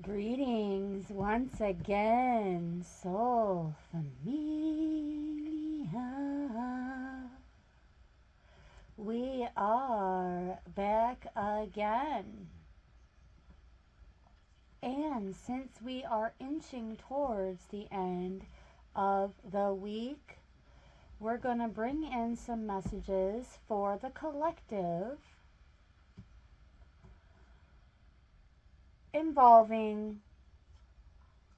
Greetings once again, Soul Familia. We are back again. And since we are inching towards the end of the week, we're going to bring in some messages for the collective involving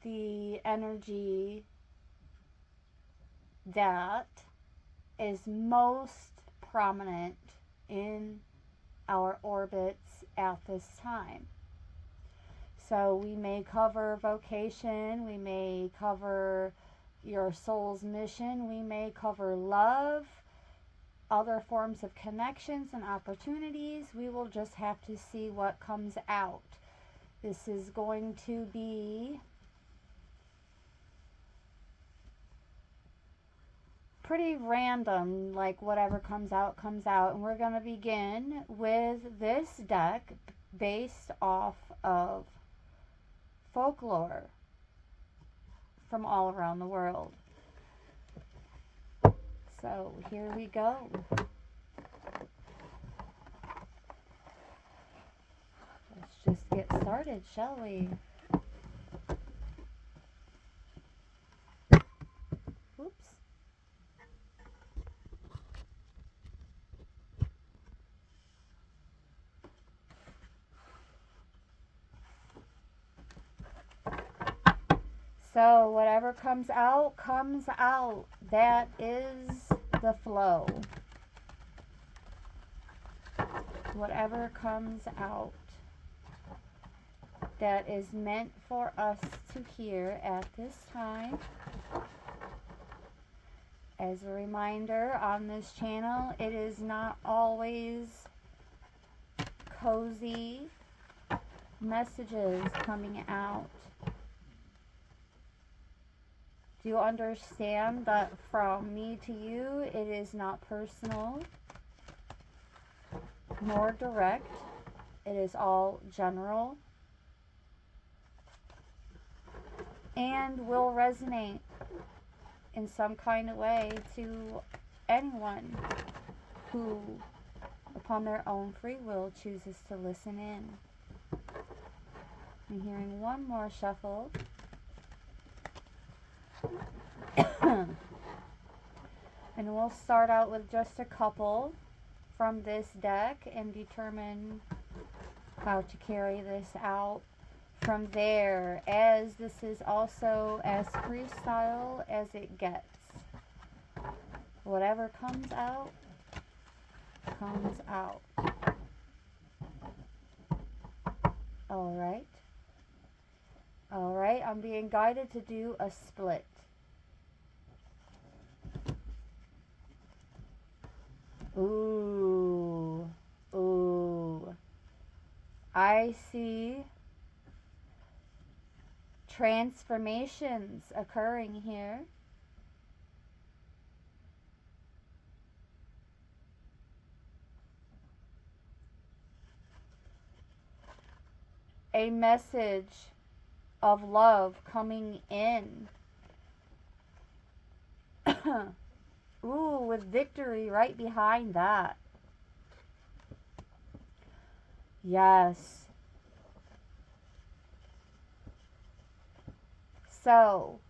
the energy that is most prominent in our orbits at this time. So we may cover vocation, we may cover your soul's mission, we may cover love, other forms of connections and opportunities. We will just have to see what comes out. This is going to be pretty random, like whatever comes out, comes out. And we're going to begin with this deck based off of folklore from all around the world. So here we go. Let's just get started, shall we? Oops. So whatever comes out, comes out. That is the flow. Whatever comes out that is meant for us to hear at this time. As a reminder, on this channel, it is not always cozy messages coming out. Do you understand that from me to you, it is not personal nor direct? It is all general and will resonate in some kind of way to anyone who, upon their own free will, chooses to listen in. I'm hearing one more shuffle. And we'll start out with just a couple from this deck and determine how to carry this out from there, as this is also as freestyle as it gets. Whatever comes out, comes out. Alright. Alright, I'm being guided to do a split. Ooh. Ooh. I see transformations occurring here. A message of love coming in. Ooh, with victory right behind that. Yes. So,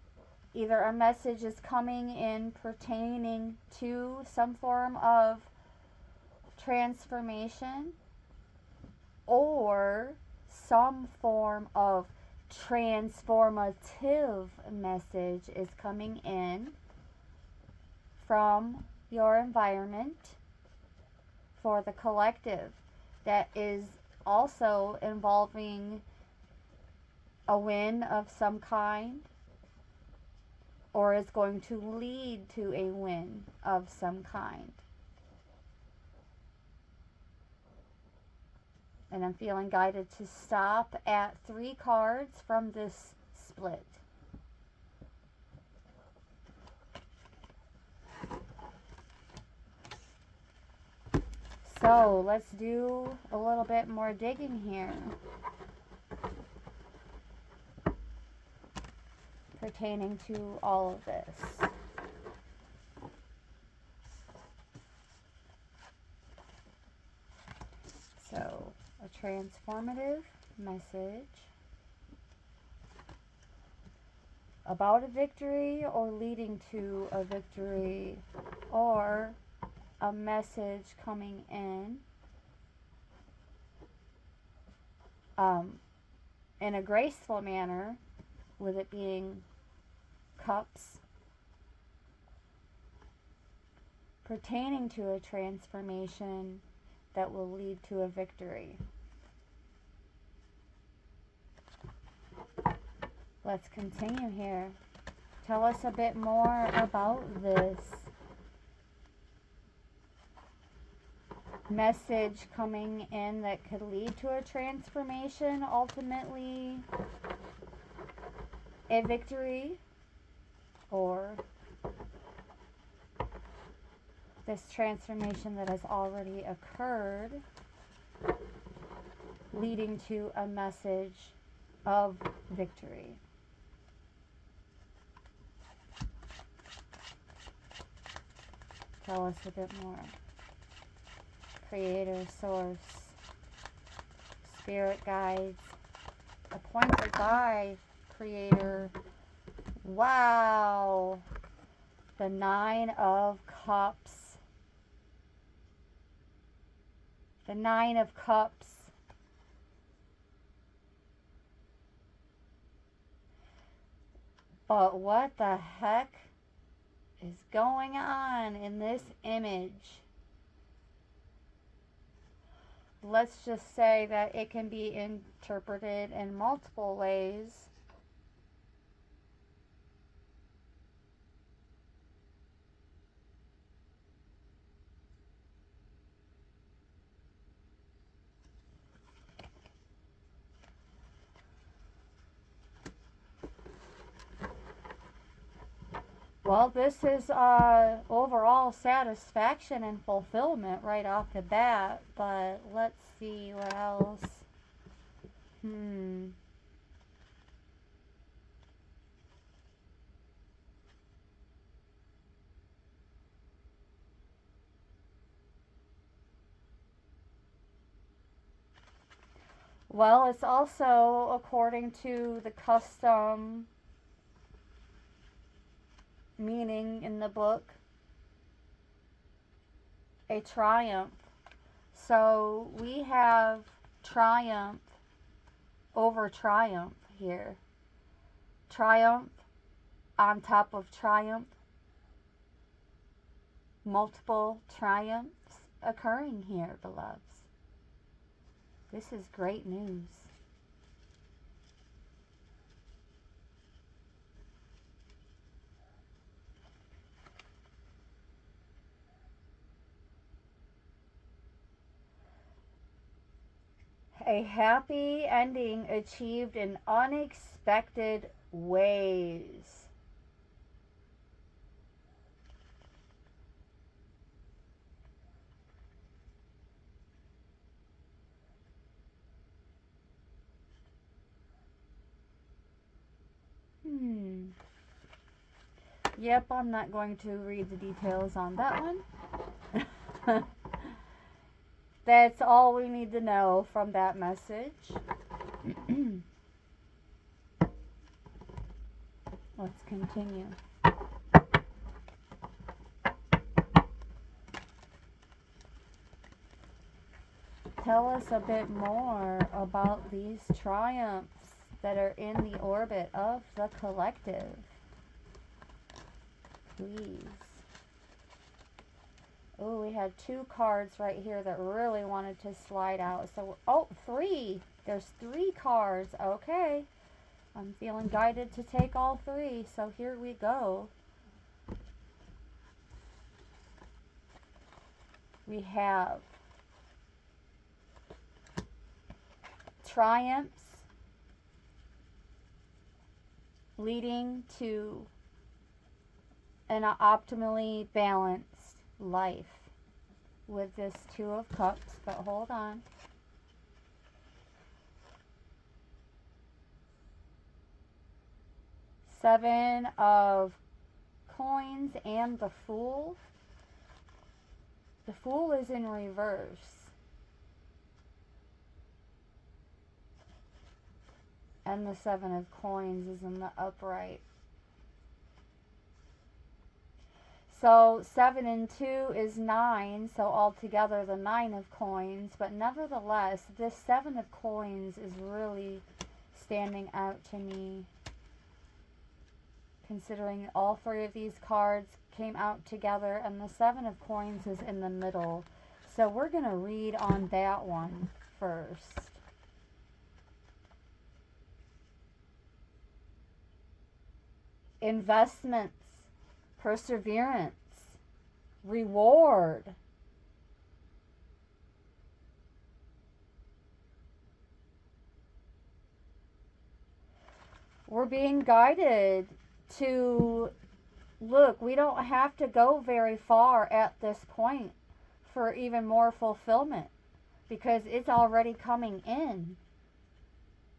either a message is coming in pertaining to some form of transformation, or some form of transformative message is coming in from your environment for the collective, that is also involving a win of some kind, or is going to lead to a win of some kind. And I'm feeling guided to stop at 3 cards from this split. So let's do a little bit more digging here. pertaining to all of this. So, a transformative message about a victory or leading to a victory, or a message coming in a graceful manner, with it being cups, pertaining to a transformation that will lead to a victory. Let's continue here. Tell us a bit more about this message coming in that could lead to a transformation, ultimately a victory, or this transformation that has already occurred, leading to a message of victory. Tell us a bit more. Creator, source, spirit guides, appointed by Creator. Wow! The 9 of Cups. The 9 of Cups. But what the heck is going on in this image? Let's just say that it can be interpreted in multiple ways. Well, this is overall satisfaction and fulfillment right off the bat, but let's see what else. Well, it's also, according to the custom meaning in the book, a triumph. So we have triumph over triumph here. Triumph on top of triumph. Multiple triumphs occurring here, beloveds. This is great news. A happy ending achieved in unexpected ways. Yep, I'm not going to read the details on that one. That's all we need to know from that message. Let's continue. Tell us a bit more about these triumphs that are in the orbit of the collective. Please. Oh, we had 2 cards right here that really wanted to slide out. So, oh, 3. There's 3 cards. Okay. I'm feeling guided to take all 3. So here we go. We have triumphs leading to an optimally balanced life with this 2 of Cups, but hold on. Seven of coins and the Fool. The Fool is in reverse. And the Seven of Coins is in the upright. So 7 and 2 is 9, so altogether the 9 of coins. But nevertheless, this 7 of coins is really standing out to me, considering all three of these cards came out together and the 7 of coins is in the middle. So we're going to read on that one first. Investments, perseverance, reward. We're being guided to look, we don't have to go very far at this point for even more fulfillment, because it's already coming in.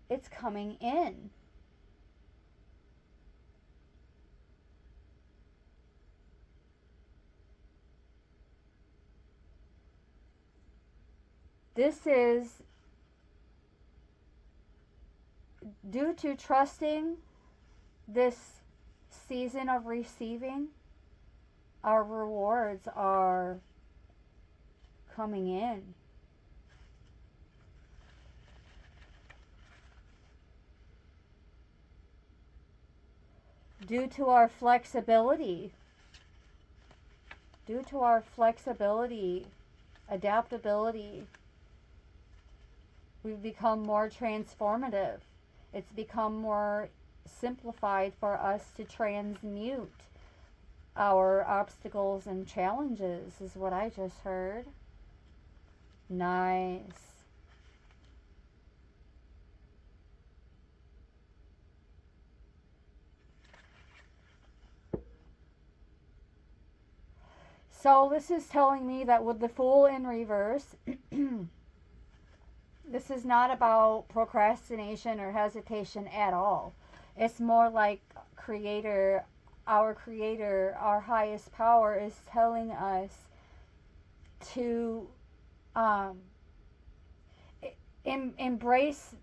It's coming in. This is due to trusting this season of receiving. Our rewards are coming in. Due to our flexibility, adaptability, we've become more transformative. It's become more simplified for us to transmute our obstacles and challenges, is what I just heard. Nice. So this is telling me that with the Fool in reverse, this is not about procrastination or hesitation at all. It's more like our creator, our highest power is telling us to embrace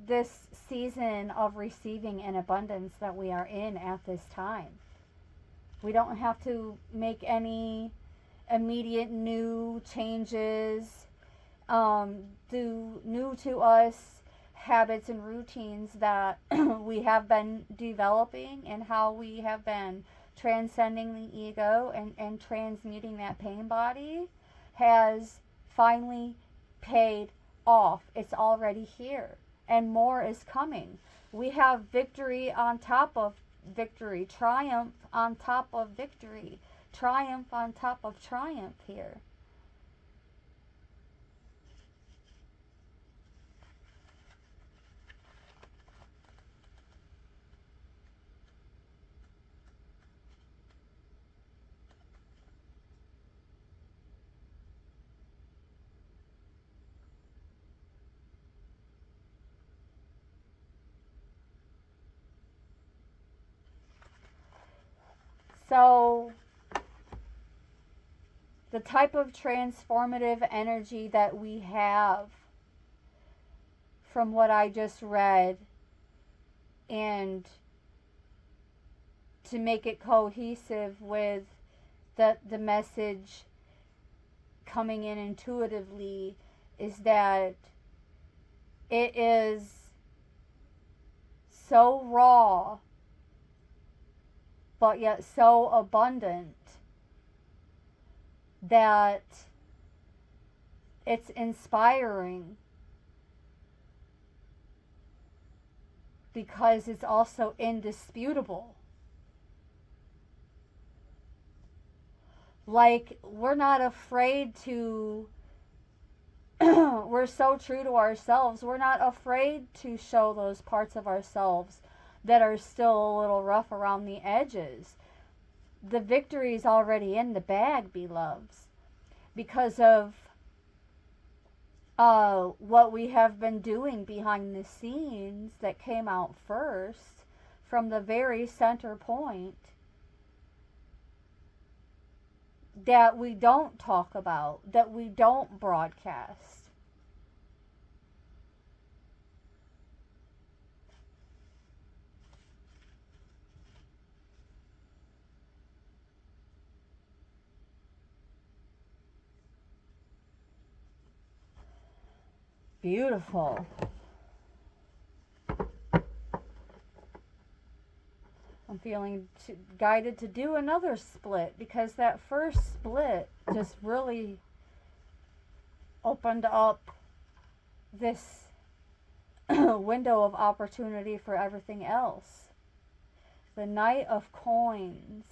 this season of receiving and abundance that we are in at this time. We don't have to make any immediate new changes, do new to us habits and routines that we have been developing, and how we have been transcending the ego and transmuting that pain body has finally paid off. It's already here, and more is coming. We have victory on top of victory, triumph on top of victory, triumph on top of triumph here. So the type of transformative energy that we have from what I just read, and to make it cohesive with the message coming in intuitively, is that it is so raw but yet so abundant that it's inspiring, because it's also indisputable. Like, we're not afraid to we're so true to ourselves. We're not afraid to show those parts of ourselves that are still a little rough around the edges. The victory is already in the bag, beloveds, because of what we have been doing behind the scenes that came out first from the very center point that we don't talk about, that we don't broadcast. Beautiful. I'm feeling guided to do another split, because that first split just really opened up this window of opportunity for everything else. The Knight of Coins.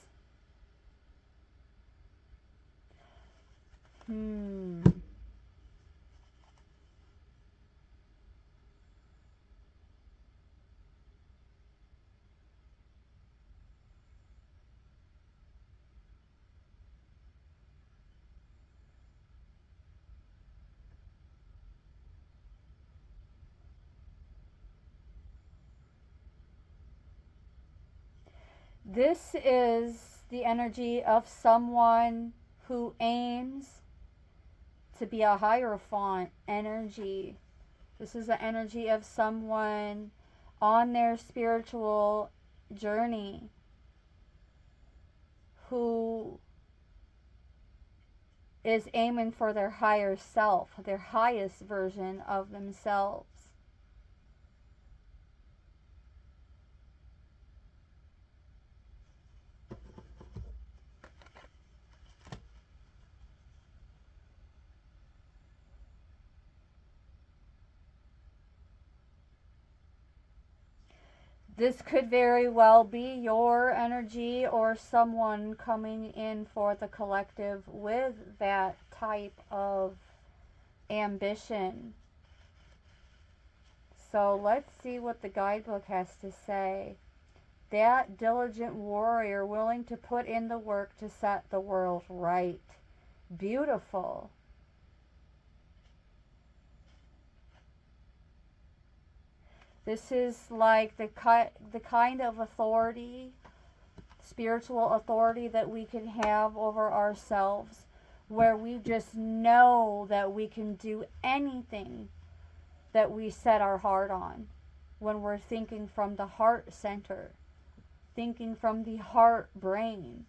This is the energy of someone who aims to be a Hierophant energy. This is the energy of someone on their spiritual journey who is aiming for their higher self, their highest version of themselves. This could very well be your energy or someone coming in for the collective with that type of ambition. So let's see what the guidebook has to say. That diligent warrior willing to put in the work to set the world right. Beautiful. This is like the kind of authority, spiritual authority that we can have over ourselves, where we just know that we can do anything that we set our heart on when we're thinking from the heart center, thinking from the heart brain.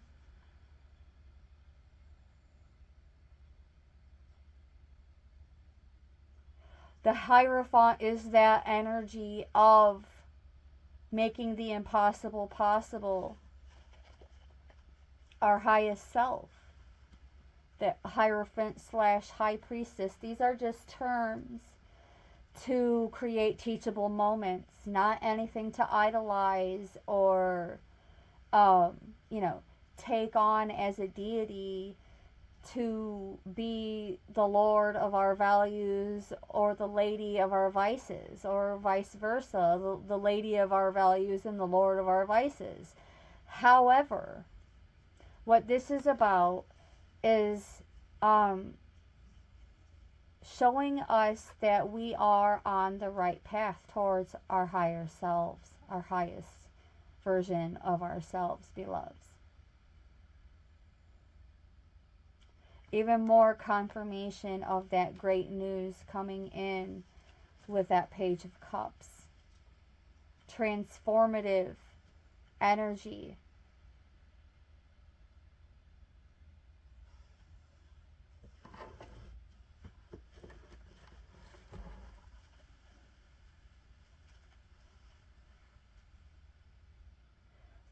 The Hierophant is that energy of making the impossible possible. Our highest self. The Hierophant / High Priestess. These are just terms to create teachable moments. Not anything to idolize or, take on as a deity, to be the Lord of our values or the Lady of our vices, or vice versa, the Lady of our values and the Lord of our vices. However, what this is about is showing us that we are on the right path towards our higher selves, our highest version of ourselves, beloveds. Even more confirmation of that great news coming in with that Page of Cups. Transformative energy.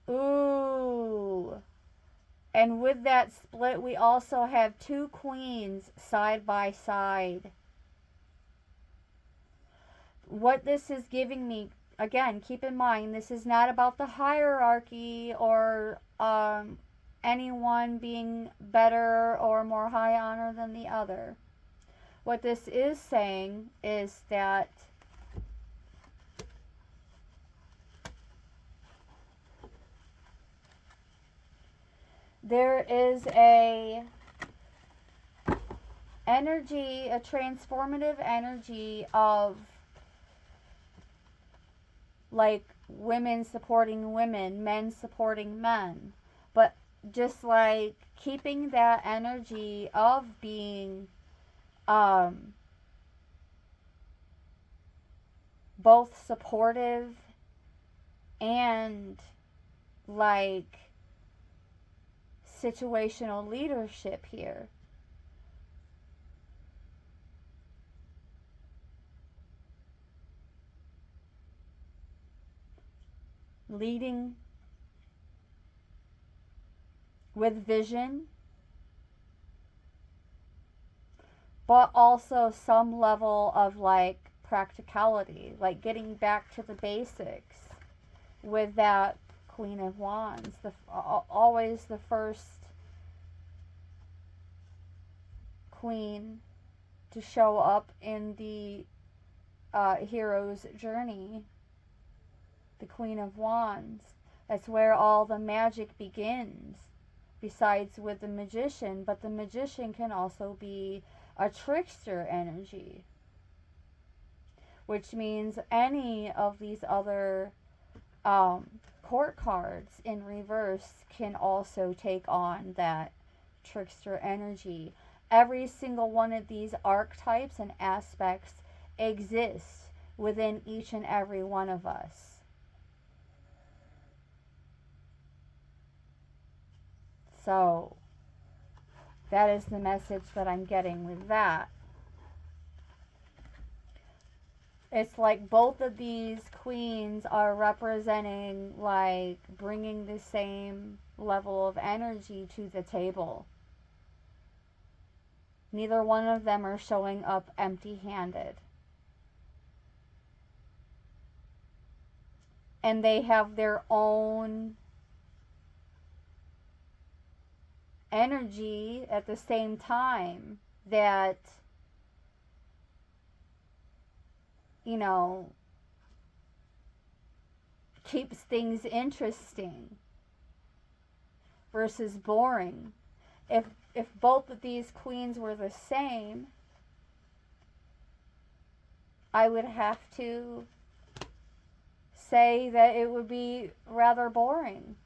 Ooh. And with that split, we also have two queens side by side. What this is giving me, again, keep in mind, this is not about the hierarchy or anyone being better or more high honor than the other. What this is saying is that there is a energy, a transformative energy of like women supporting women, men supporting men. But just like keeping that energy of being um, both supportive and like situational leadership here. Leading with vision, but also some level of like practicality, like getting back to the basics with that Queen of Wands. Always the first queen to show up in the hero's journey, the Queen of Wands. That's where all the magic begins, besides with the magician. But the magician can also be a trickster energy, which means any of these other court cards in reverse can also take on that trickster energy. Every single one of these archetypes and aspects exists within each and every one of us. So that is the message that I'm getting with that. It's like both of these queens are representing like bringing the same level of energy to the table. Neither one of them are showing up empty-handed. And they have their own energy at the same time that, you know, keeps things interesting versus boring. If both of these queens were the same, I would have to say that it would be rather boring.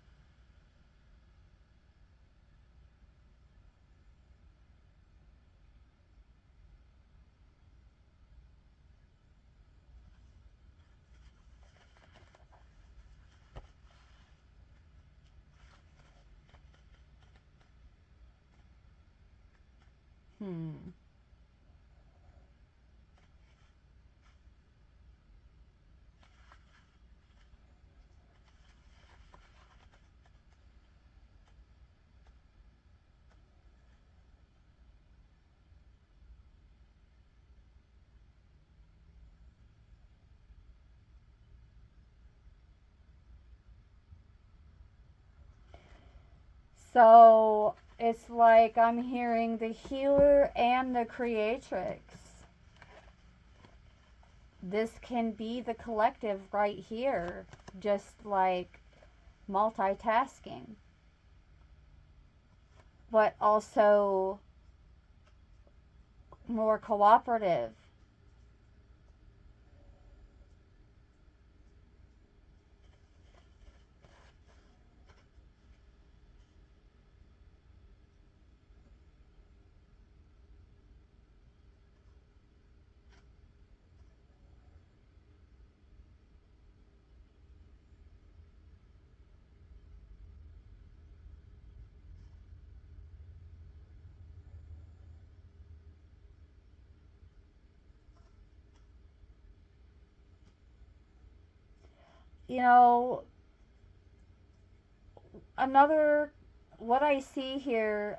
So it's like I'm hearing the healer and the creatrix. This can be the collective right here, just like multitasking, but also more cooperative. You know, another, what I see here,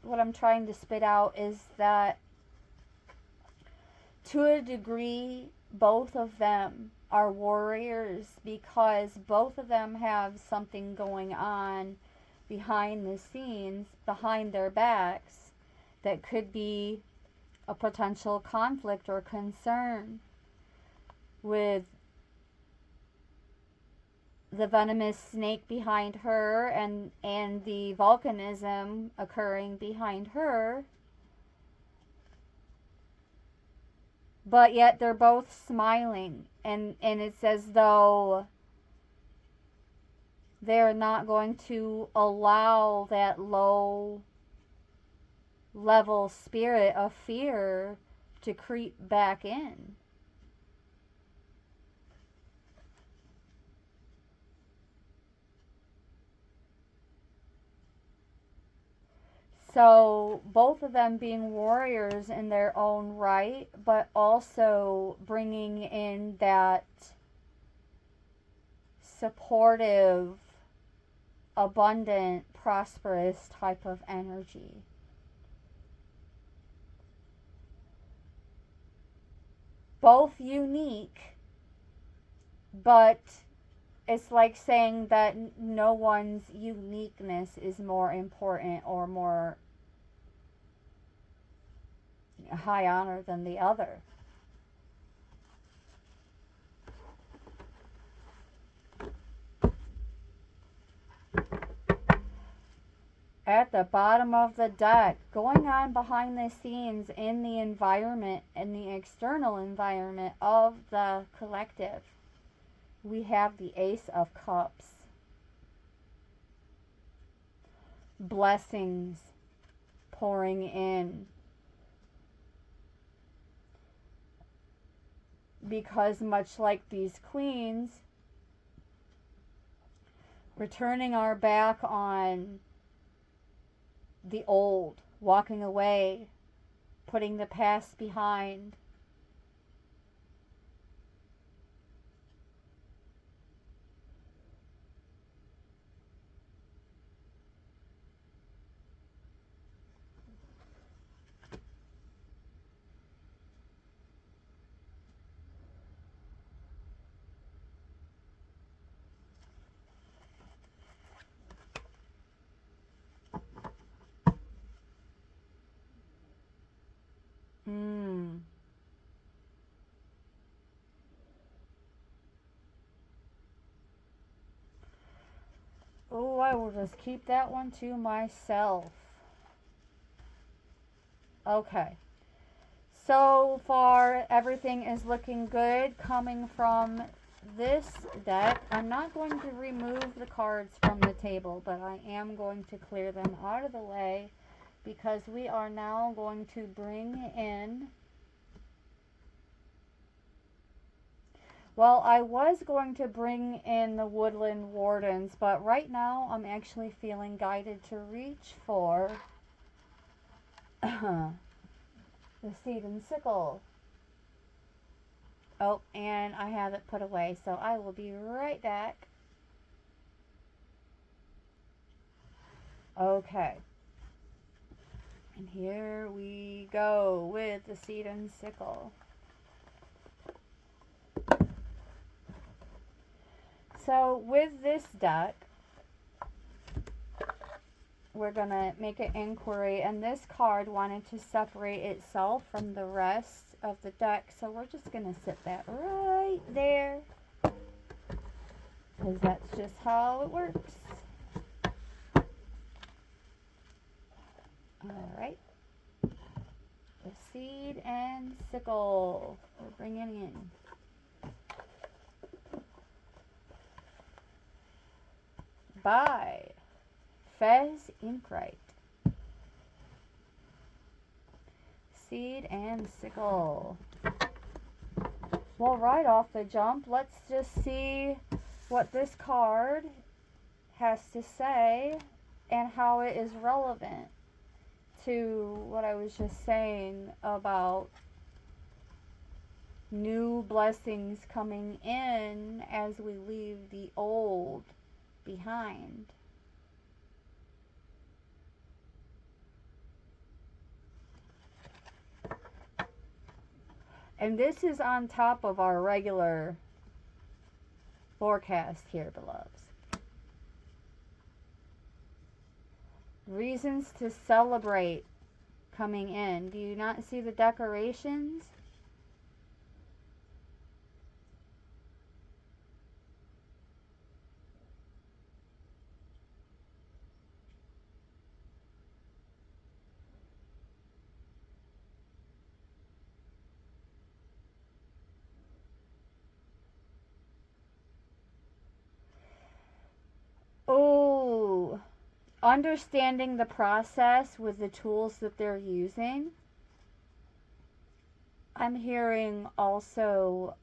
what I'm trying to spit out is that to a degree, both of them are warriors because both of them have something going on behind the scenes, behind their backs, that could be a potential conflict or concern with the venomous snake behind her and the volcanism occurring behind her. But yet they're both smiling and it's as though they're not going to allow that low level spirit of fear to creep back in. So both of them being warriors in their own right, but also bringing in that supportive, abundant, prosperous type of energy. Both unique, but it's like saying that no one's uniqueness is more important or more high honor than the other. At the bottom of the deck, going on behind the scenes in the environment, in the external environment of the collective, we have the Ace of Cups. Blessings pouring in. Because much like these queens, we're turning our back on the old, walking away, putting the past behind. Oh, I will just keep that one to myself. Okay. So far, everything is looking good coming from this deck. I'm not going to remove the cards from the table, but I am going to clear them out of the way because we are now going to bring in... Well, I was going to bring in the Woodland Wardens, but right now I'm actually feeling guided to reach for the Seed and Sickle. Oh, and I have it put away, so I will be right back. Okay. And here we go with the Seed and Sickle. So with this deck, we're going to make an inquiry, and this card wanted to separate itself from the rest of the deck, so we're just going to sit that right there, because that's just how it works. Alright, the Seed and Sickle, we're bringing in. By Fez Inkwright. Seed and Sickle. Well, right off the jump, let's just see what this card has to say and how it is relevant to what I was just saying about new blessings coming in as we leave the old behind. And this is on top of our regular forecast here, beloveds. Reasons to celebrate coming in. Do you not see the decorations? understanding the process with the tools that they're using. I'm hearing also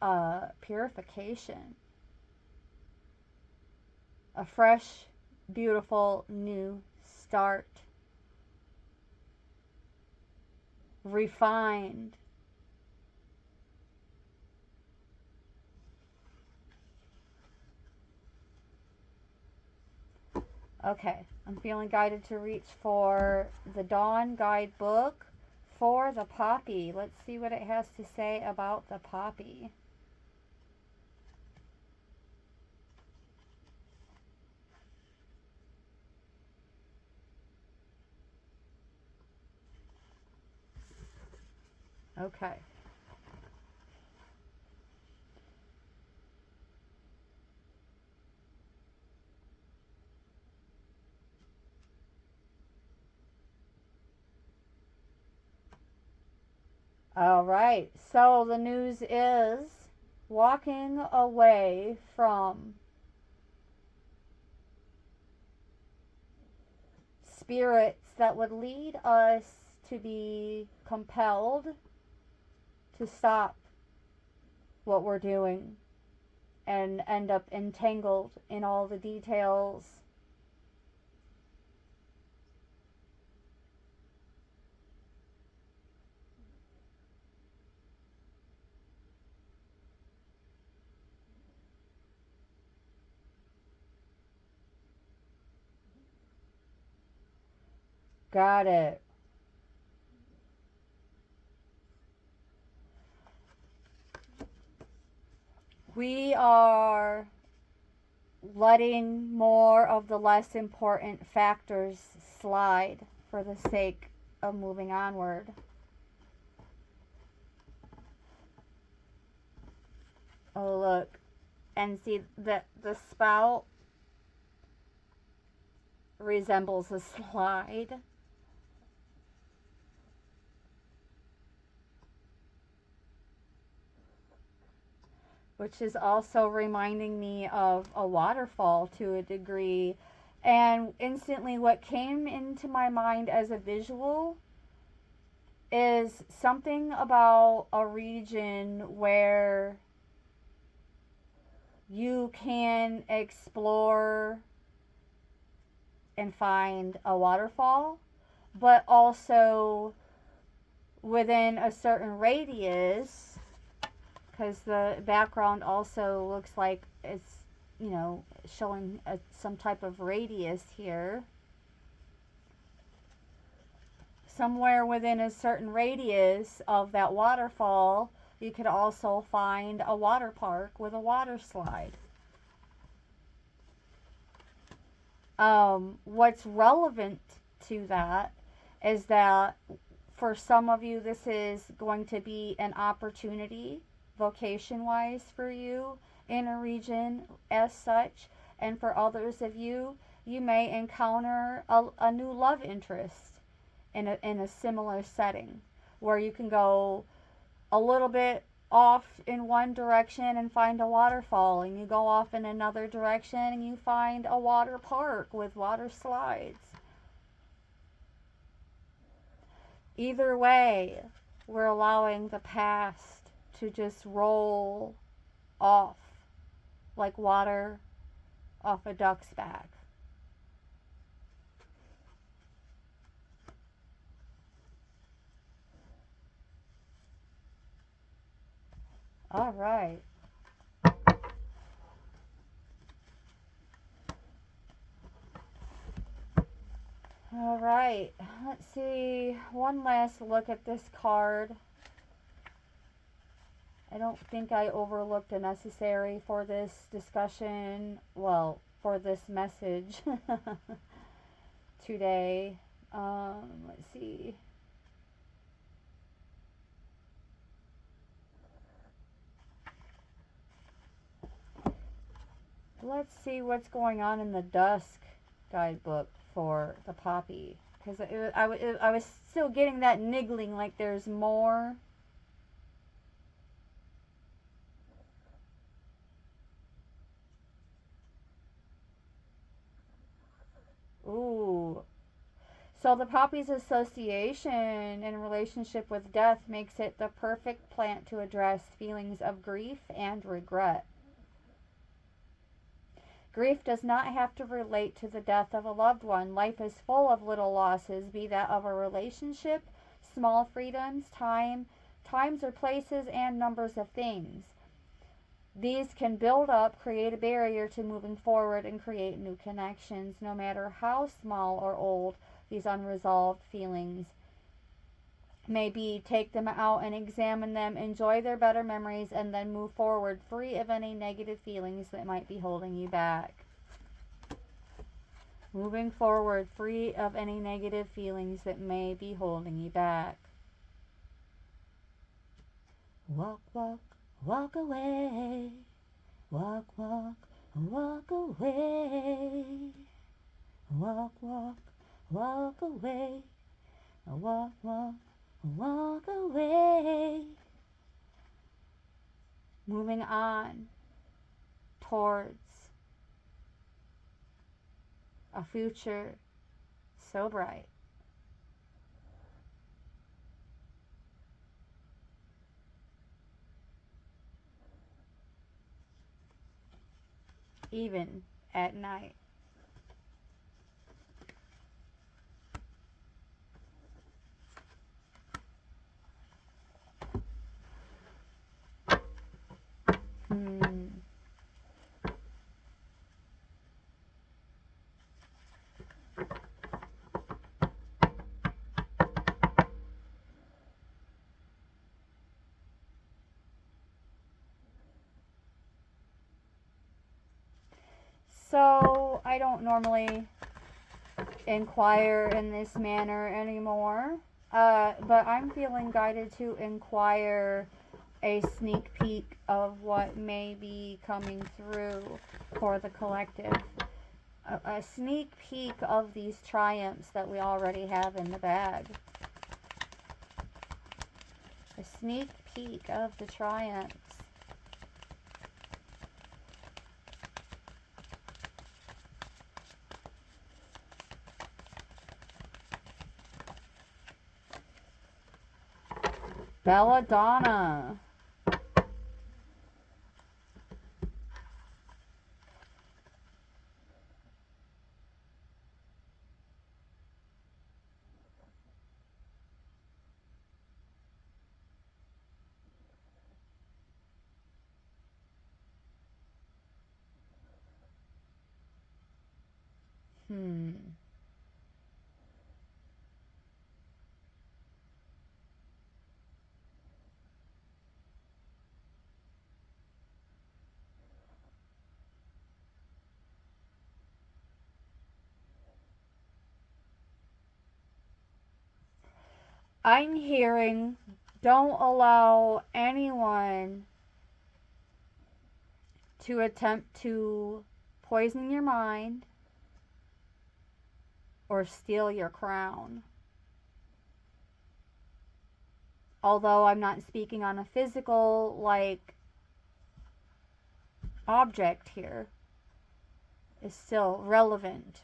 purification, a fresh, beautiful new start, refined. Okay, I'm feeling guided to reach for the Dawn Guidebook for the poppy. Let's see what it has to say about the poppy. Okay. All right. So the news is walking away from spirits that would lead us to be compelled to stop what we're doing and end up entangled in all the details. Got it. We are letting more of the less important factors slide for the sake of moving onward. Oh, look. And see that the spout resembles a slide. Which is also reminding me of a waterfall to a degree. And instantly, what came into my mind as a visual is something about a region where you can explore and find a waterfall, but also within a certain radius, because the background also looks like it's, showing some type of radius here. Somewhere within a certain radius of that waterfall, you could also find a water park with a water slide. What's relevant to that is that for some of you, this is going to be an opportunity vocation wise for you in a region as such, and for others of you, you may encounter a new love interest in a similar setting where you can go a little bit off in one direction and find a waterfall, and you go off in another direction and you find a water park with water slides. Either way, we're allowing the past to just roll off like water off a duck's back. All right. All right. Let's see. One last look at this card. I don't think I overlooked a necessary for this discussion. Well, for this message today. Let's see. Let's see what's going on in the Dusk guidebook for the poppy. Because I was still getting that niggling like there's more. Ooh, So the poppy's association in relationship with death makes it the perfect plant to address feelings of grief and regret. Grief does not have to relate to the death of a loved one. Life is full of little losses, be that of a relationship, small freedoms, times or places, and numbers of things. These can build up, create a barrier to moving forward, and create new connections, no matter how small or old these unresolved feelings may be. Take them out and examine them, enjoy their better memories, and then move forward free of any negative feelings that might be holding you back. Moving forward free of any negative feelings that may be holding you back. Walk, walk, walk away. Walk, walk, walk away. Walk, walk, walk away. Walk, walk, walk away. Moving on towards a future so bright. Even at night. So, I don't normally inquire in this manner anymore, but I'm feeling guided to inquire a sneak peek of what may be coming through for the collective. A sneak peek of these triumphs that we already have in the bag. A sneak peek of the triumphs. Belladonna. I'm hearing, don't allow anyone to attempt to poison your mind or steal your crown. Although I'm not speaking on a physical, object here, is still relevant.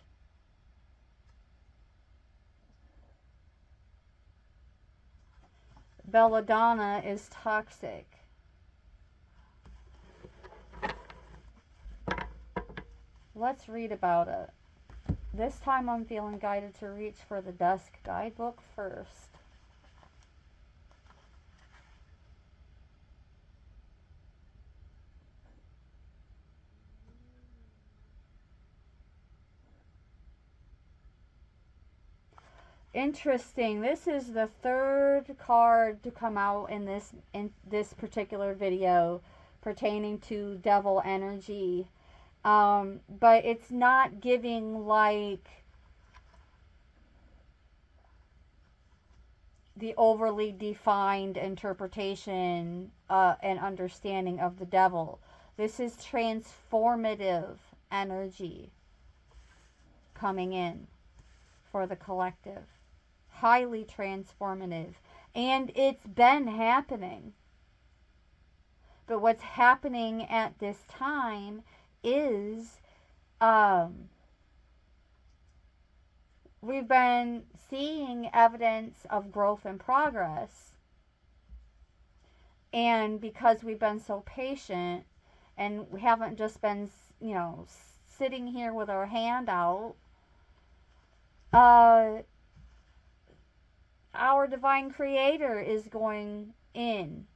Belladonna is toxic. Let's read about it. This time I'm feeling guided to reach for the Dusk guidebook first. Interesting. This is the third card to come out in this particular video pertaining to devil energy. But it's not giving the overly defined interpretation and understanding of the devil. This is transformative energy coming in for the collective. Highly transformative. And it's been happening. But what's happening at this time is we've been seeing evidence of growth and progress. And because we've been so patient and we haven't just been, sitting here with our hand out, our divine creator is going in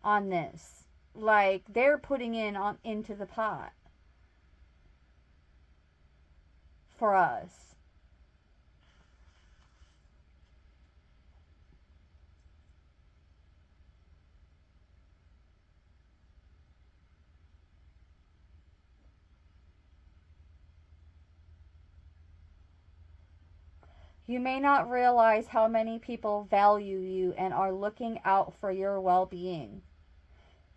on this. Like they're putting into the pot for us. You may not realize how many people value you and are looking out for your well-being.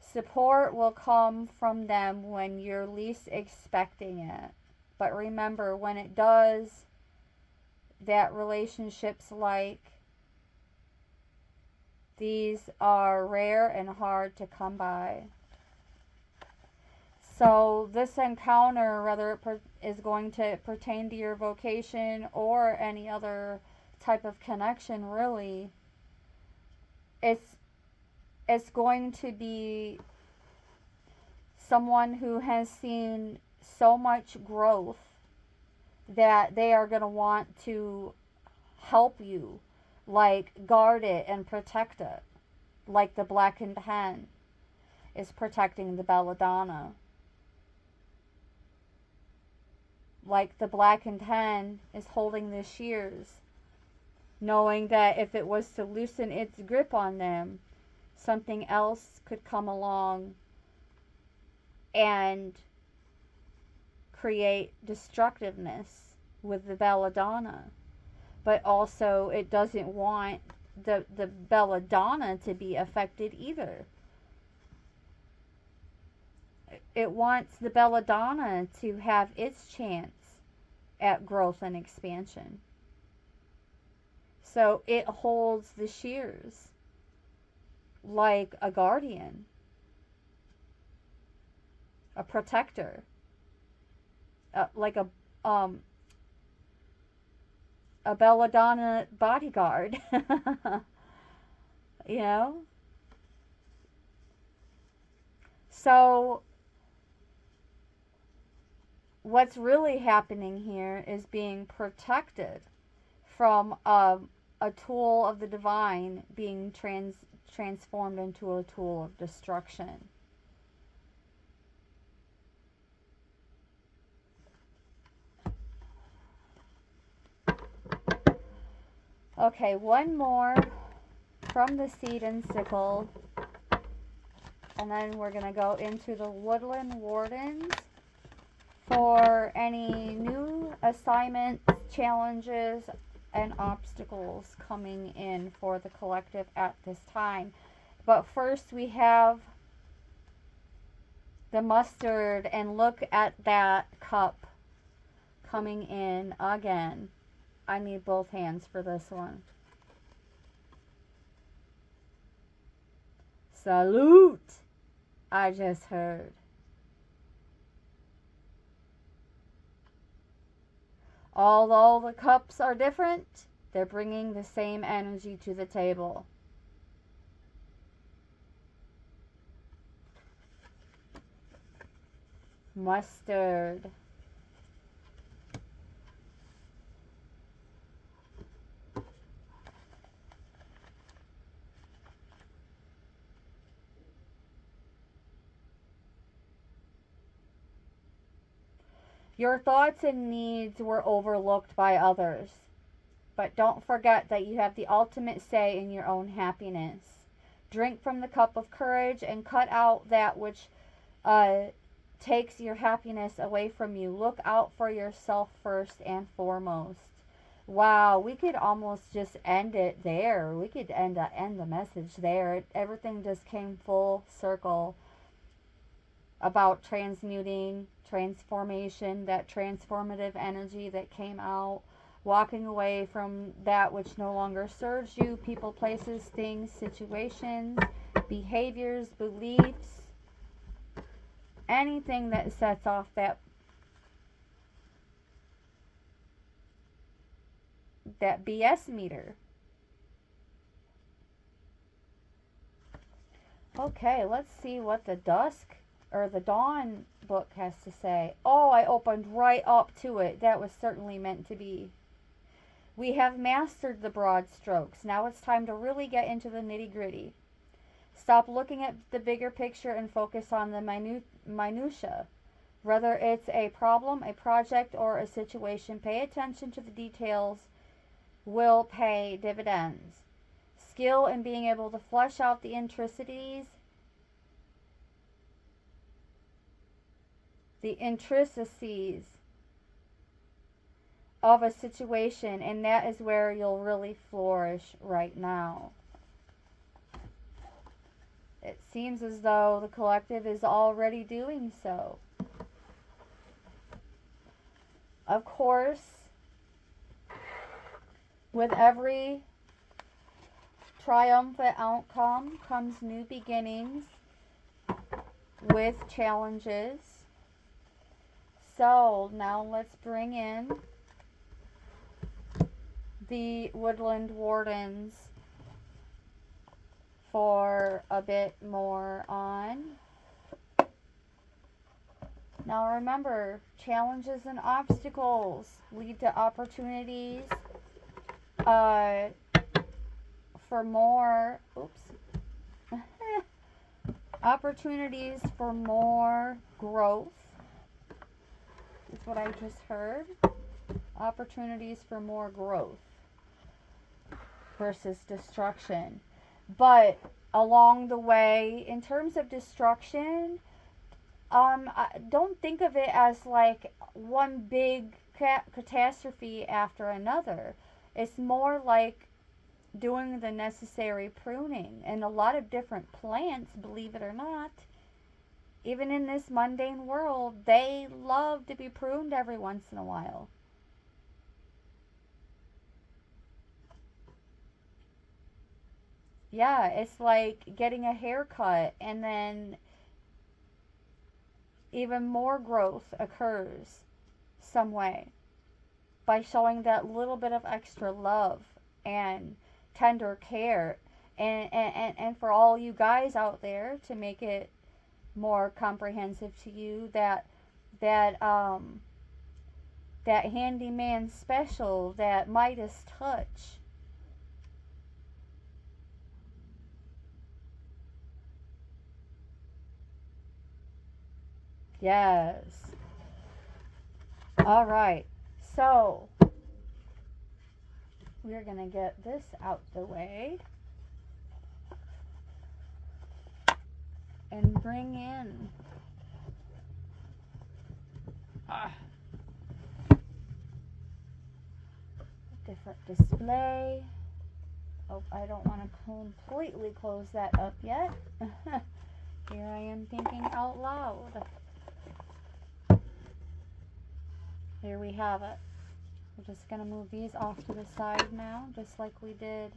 Support will come from them when you're least expecting it. But remember, when it does, that relationships like these are rare and hard to come by. So this encounter, whether it is going to pertain to your vocation or any other type of connection, really, it's going to be someone who has seen so much growth that they are going to want to help you, like guard it and protect it, like the blackened hen is protecting the belladonna. Like the blackened hen is holding the shears, knowing that if it was to loosen its grip on them, something else could come along and create destructiveness with the belladonna. But also it doesn't want the belladonna to be affected either. It wants the belladonna to have its chance at growth and expansion. So it holds the shears like a guardian, a protector, like a belladonna bodyguard. You know? So what's really happening here is being protected from a tool of the divine being transformed into a tool of destruction. Okay, one more from the seed and sickle, and then we're going to go into the woodland wardens for any new assignments, challenges, and obstacles coming in for the collective at this time. But first we have the mustard, and look at that cup coming in again. I need both hands for this one. Salute, I just heard. Although the cups are different, they're bringing the same energy to the table. Mustard. Your thoughts and needs were overlooked by others. But don't forget that you have the ultimate say in your own happiness. Drink from the cup of courage and cut out that which takes your happiness away from you. Look out for yourself first and foremost. Wow, we could almost just end it there. We could end the message there. Everything just came full circle about transmuting, transformation, that transformative energy that came out, walking away from that which no longer serves you, people, places, things, situations, behaviors, beliefs, anything that sets off that that BS meter. Okay, let's see what the dusk or the dawn book has to say. Oh, I opened right up to it. That was certainly meant to be. We have mastered the broad strokes. Now it's time to really get into the nitty-gritty. Stop looking at the bigger picture and focus on the minutia. Whether it's a problem, a project, or a situation, pay attention to the details will pay dividends. Skill in being able to flesh out the intricacies of a situation, and that is where you'll really flourish right now. It seems as though the collective is already doing so. Of course, with every triumphant outcome comes new beginnings with challenges. So now let's bring in the Woodland Wardens for a bit more on. Now remember, challenges and obstacles lead to opportunities for more, opportunities for more growth, is what I just heard. Opportunities for more growth versus destruction. But along the way, in terms of destruction, don't think of it as like one big catastrophe after another. It's more like doing the necessary pruning. And a lot of different plants, believe it or not, even in this mundane world, they love to be pruned every once in a while. Yeah, it's like getting a haircut and then even more growth occurs some way by showing that little bit of extra love and tender care. And for all you guys out there, to make it more comprehensive to you, that handyman special, that Midas touch. Yes. All right. So we're going to get this out the way and bring in a different display. Oh, I don't want to completely close that up yet. Here I am thinking out loud. Here we have it. We're just going to move these off to the side now, just like we did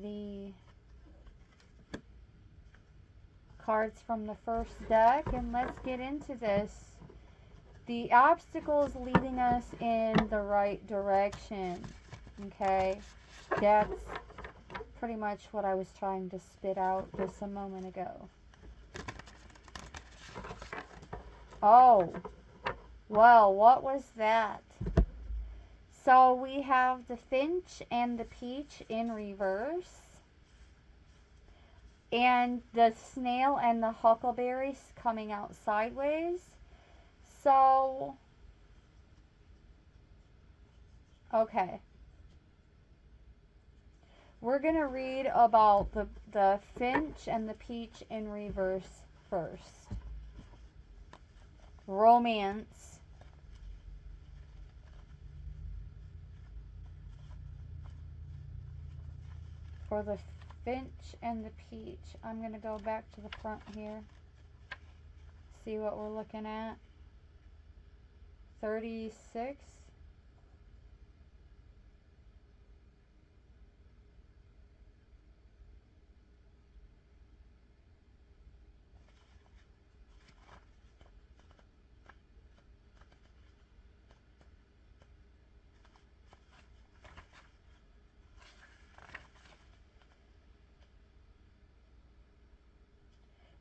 the cards from the first deck. And let's get into this. The obstacles leading us in the right direction. Okay? That's pretty much what I was trying to spit out just a moment ago. Oh, well, what was that? So we have the finch and the peach in reverse, and the snail and the huckleberries coming out sideways. So, okay. We're going to read about the finch and the peach in reverse first. Romance. For the finch and the peach, I'm going to go back to the front here. See what we're looking at. 36.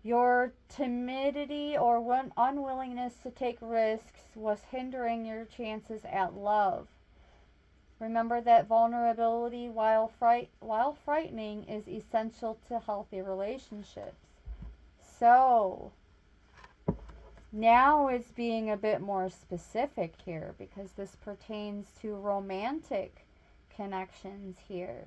Your timidity or unwillingness to take risks was hindering your chances at love. Remember that vulnerability, while frightening, is essential to healthy relationships. So, now it's being a bit more specific here because this pertains to romantic connections here.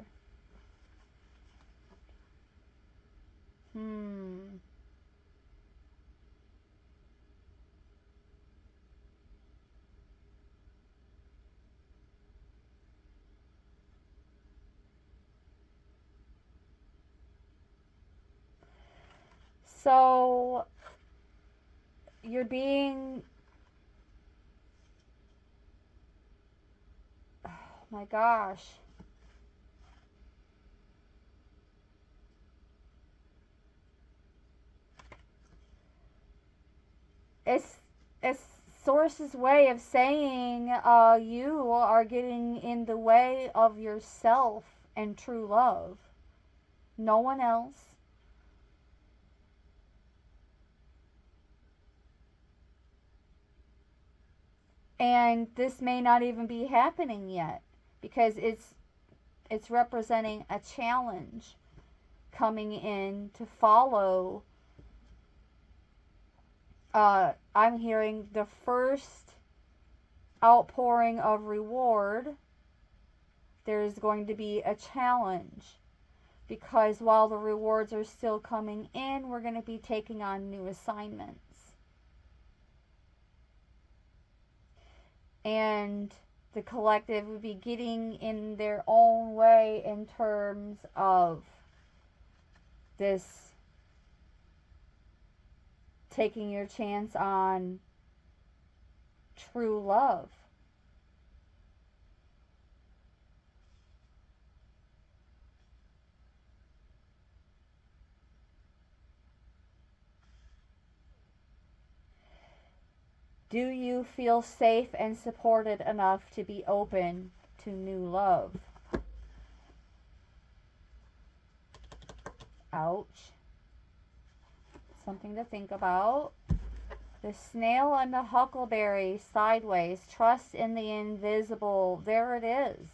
So, you're being, oh my gosh. It's Source's way of saying you are getting in the way of yourself and true love. No one else. And this may not even be happening yet because it's representing a challenge coming in to follow. I'm hearing the first outpouring of reward. There's going to be a challenge because while the rewards are still coming in, we're going to be taking on new assignments. And the collective would be getting in their own way in terms of this taking your chance on true love. Do you feel safe and supported enough to be open to new love? Ouch. Something to think about. The snail and the huckleberry sideways. Trust in the invisible. There it is.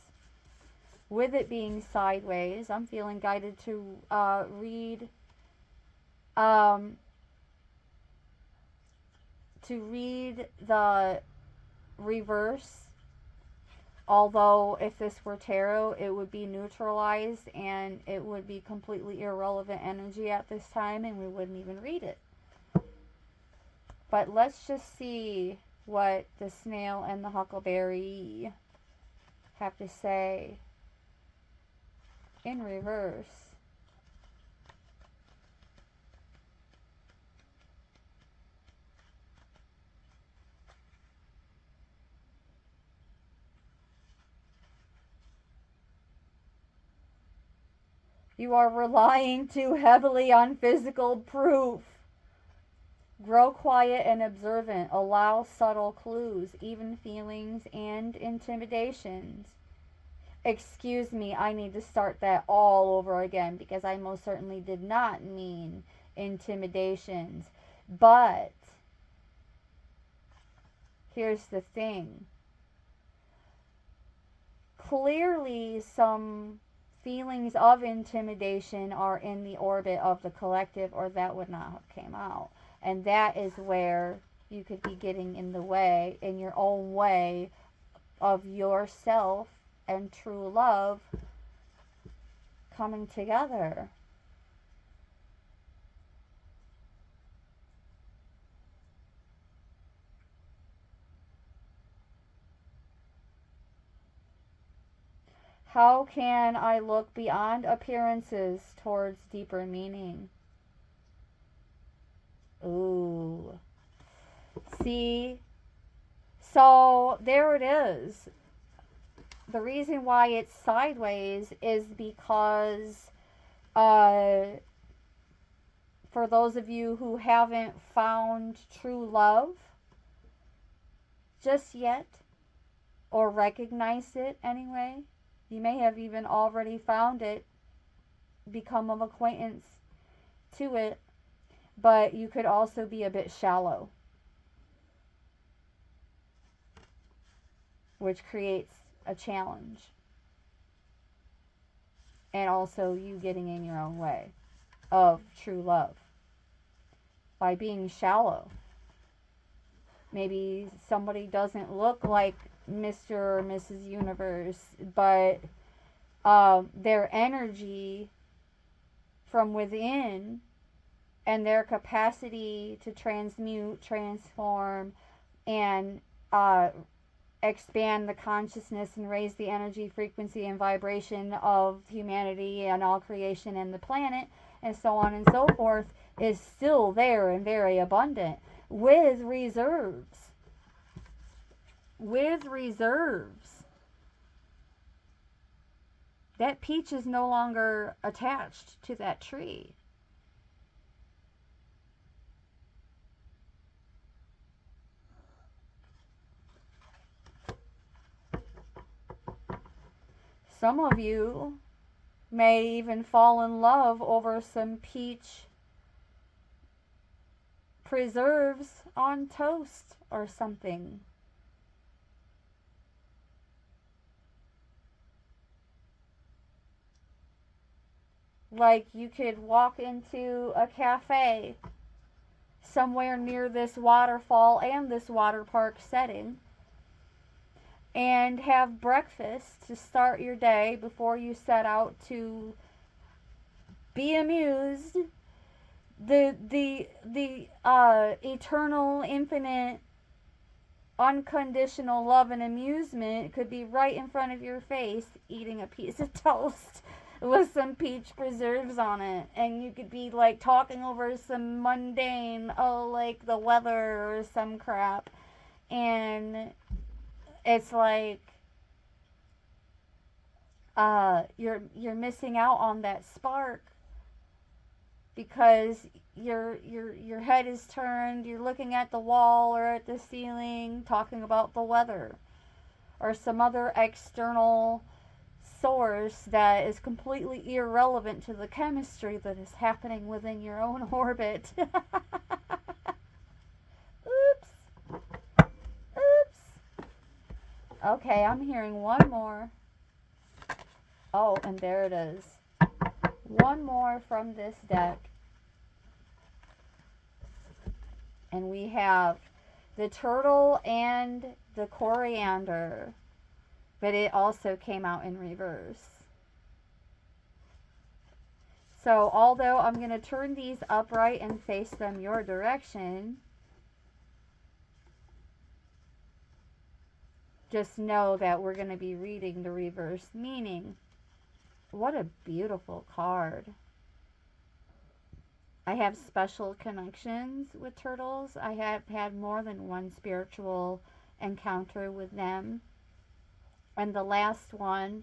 With it being sideways, I'm feeling guided to read the reverse. Although if this were tarot, it would be neutralized and it would be completely irrelevant energy at this time and we wouldn't even read it. But let's just see what the snail and the huckleberry have to say in reverse. You are relying too heavily on physical proof. Grow quiet and observant. Allow subtle clues, even feelings and intimidations. Excuse me, I need to start that all over again because I most certainly did not mean intimidations. But here's the thing. Clearly, some feelings of intimidation are in the orbit of the collective, or that would not have came out. And that is where you could be getting in the way, in your own way, of yourself and true love coming together. How can I look beyond appearances towards deeper meaning? Ooh. See? So there it is. The reason why it's sideways is because for those of you who haven't found true love just yet, or recognized it anyway, you may have even already found it, become of acquaintance to it. but you could also be a bit shallow, which creates a challenge. And also you getting in your own way of true love by being shallow. Maybe somebody doesn't look like Mr. or Mrs. Universe, but their energy from within and their capacity to transmute, transform, and expand the consciousness and raise the energy, frequency, and vibration of humanity and all creation and the planet, and so on and so forth, is still there and very abundant with reserves. With reserves. That peach is no longer attached to that tree. Some of you may even fall in love over some peach preserves on toast or something. Like you could walk into a cafe somewhere near this waterfall and this water park setting and have breakfast to start your day before you set out to be amused. The eternal, infinite, unconditional love and amusement could be right in front of your face, eating a piece of toast with some peach preserves on it, and you could be like talking over some mundane, like the weather or some crap, and it's like you're missing out on that spark because your head is turned, you're looking at the wall or at the ceiling talking about the weather or some other external source that is completely irrelevant to the chemistry that is happening within your own orbit. Oops. Oops. Okay, I'm hearing one more. Oh, and there it is. One more from this deck. And we have the turtle and the coriander. But it also came out in reverse. So although I'm going to turn these upright and face them your direction, just know that we're going to be reading the reverse meaning. What a beautiful card. I have special connections with turtles. I have had more than one spiritual encounter with them. And the last one,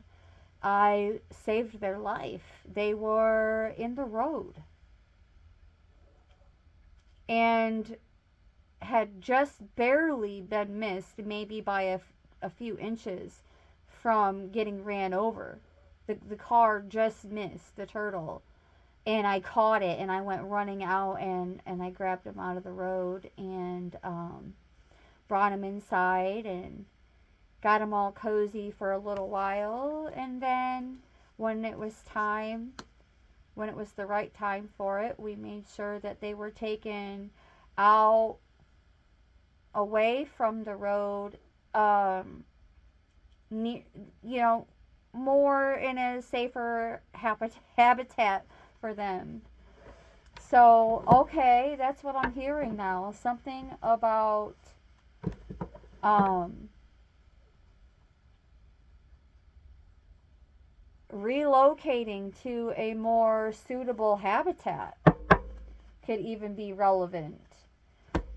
I saved their life. They were in the road and had just barely been missed, maybe by a few inches from getting ran over. The car just missed the turtle, and I caught it, and I went running out, and I grabbed him out of the road and brought him inside and got him all cozy for a little while. And then when it was the right time for it, we made sure that they were taken out away from the road, more in a safer habitat for them. So, okay, that's what I'm hearing now. Something about relocating to a more suitable habitat could even be relevant.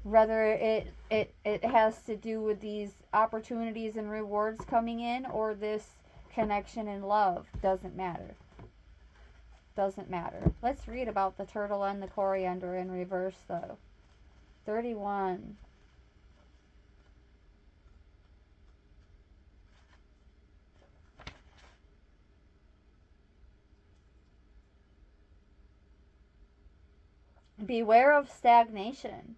Whether it has to do with these opportunities and rewards coming in or this connection and love, doesn't matter. Doesn't matter. Let's read about the turtle and the coriander in reverse, though. 31. Beware of stagnation.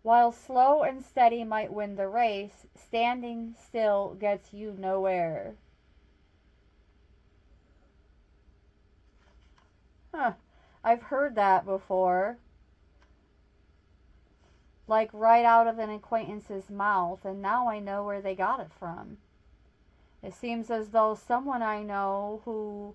While slow and steady might win the race, standing still gets you nowhere. Huh. I've heard that before. Like right out of an acquaintance's mouth, and now I know where they got it from. It seems as though someone I know who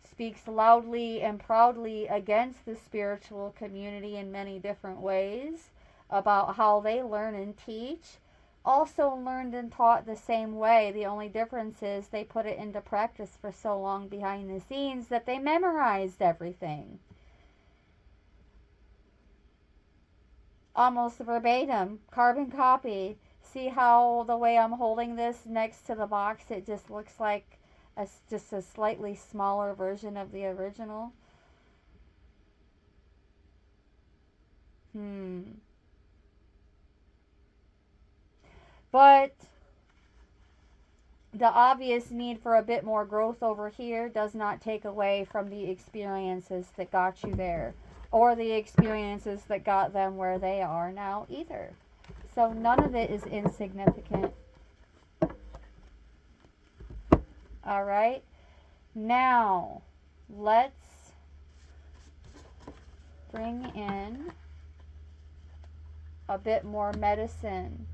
speaks loudly and proudly against the spiritual community in many different ways about how they learn and teach also learned and taught the same way. The only difference is they put it into practice for so long behind the scenes that they memorized everything. Almost verbatim, carbon copy. See how the way I'm holding this next to the box, it just looks like just a slightly smaller version of the original. But the obvious need for a bit more growth over here does not take away from the experiences that got you there, or the experiences that got them where they are now either. So none of it is insignificant. All right. Now, let's bring in a bit more medicine.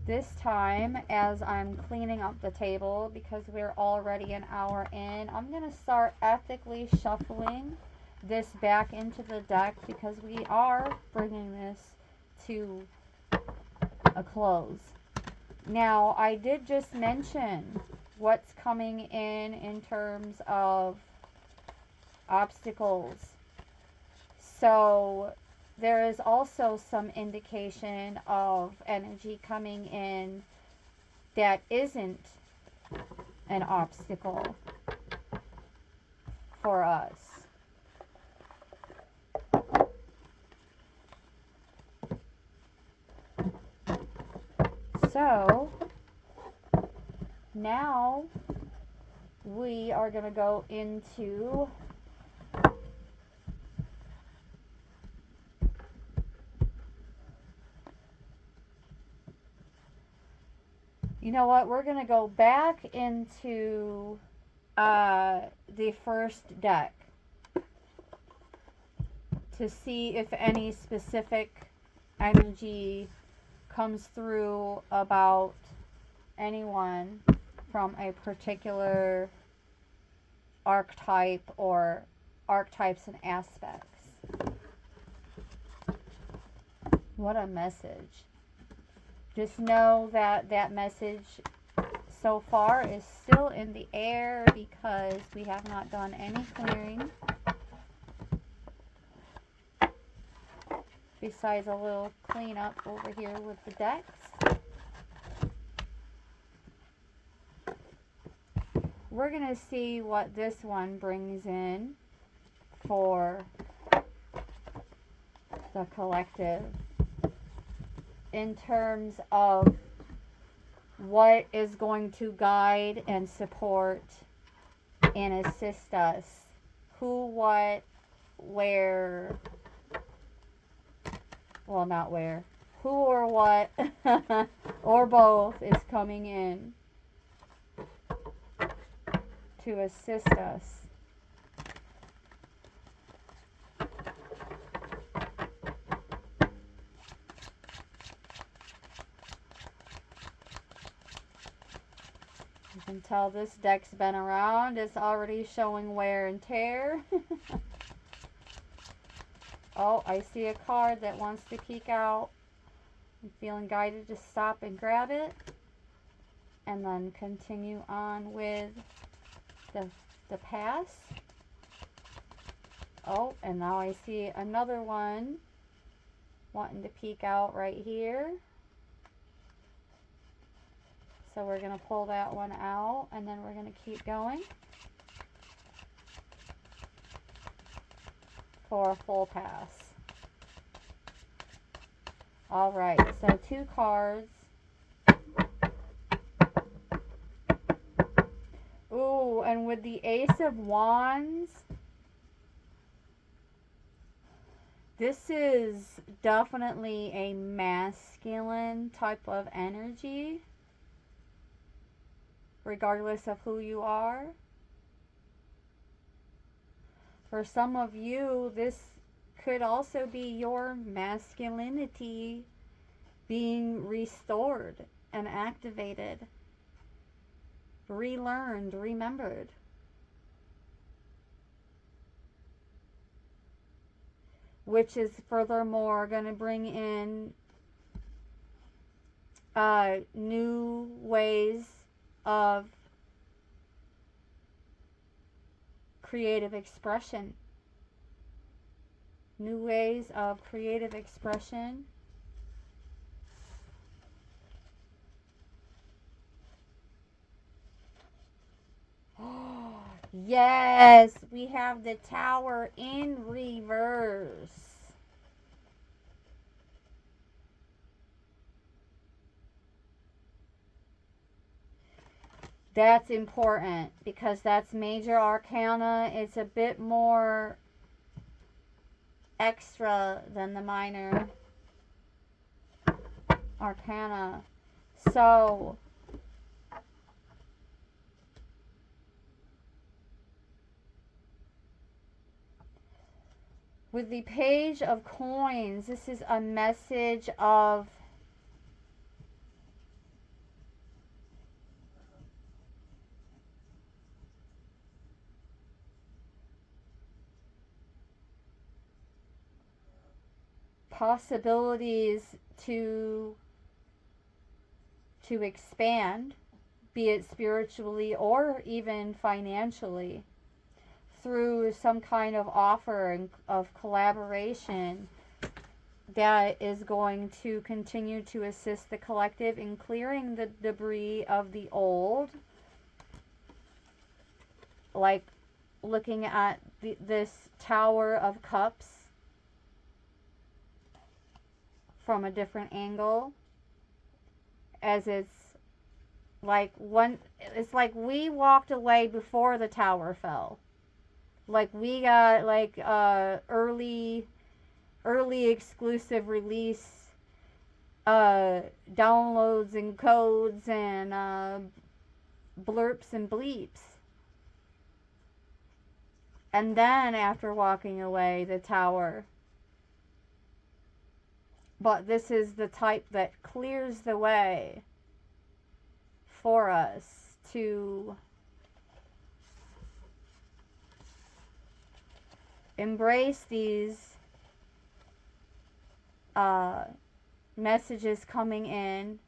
This time, as I'm cleaning up the table, because we're already an hour in, I'm going to start ethically shuffling this back into the deck because we are bringing this to a close. Now, I did just mention what's coming in terms of obstacles. So there is also some indication of energy coming in that isn't an obstacle for us. So now we are going to go into you know what, we're going to go back into the first deck to see if any specific energy comes through about anyone from a particular archetype or archetypes and aspects. What a message. Just know that that message so far is still in the air because we have not done any clearing. Besides a little cleanup over here with the decks. We're going to see what this one brings in for the collective in terms of what is going to guide and support and assist us. Who, what, where, well, not where, who or what or both is coming in to assist us. You can tell this deck's been around. It's already showing wear and tear. Oh, I see a card that wants to peek out. I'm feeling guided to stop and grab it. And then continue on with the pass. Oh, and now I see another one wanting to peek out right here. So we're going to pull that one out, and then we're going to keep going for a full pass. All right, so 2 cards. Ooh, and with the Ace of Wands, this is definitely a masculine type of energy, regardless of who you are. For some of you, this could also be your masculinity being restored and activated, relearned, remembered. Which is furthermore going to bring in new ways of creative expression. New ways of creative expression. Yes, we have the Tower in reverse. That's important because that's major arcana. It's a bit more extra than the minor arcana. So, with the Page of Coins, this is a message of possibilities to expand, be it spiritually or even financially, through some kind of offer of collaboration that is going to continue to assist the collective in clearing the debris of the old. Like looking at this Tower of Cups from a different angle, as it's like we walked away before the tower fell. Like we got like early exclusive release downloads and codes and blurps and bleeps. And then after walking away, the tower. But this is the type that clears the way for us to embrace these messages coming in,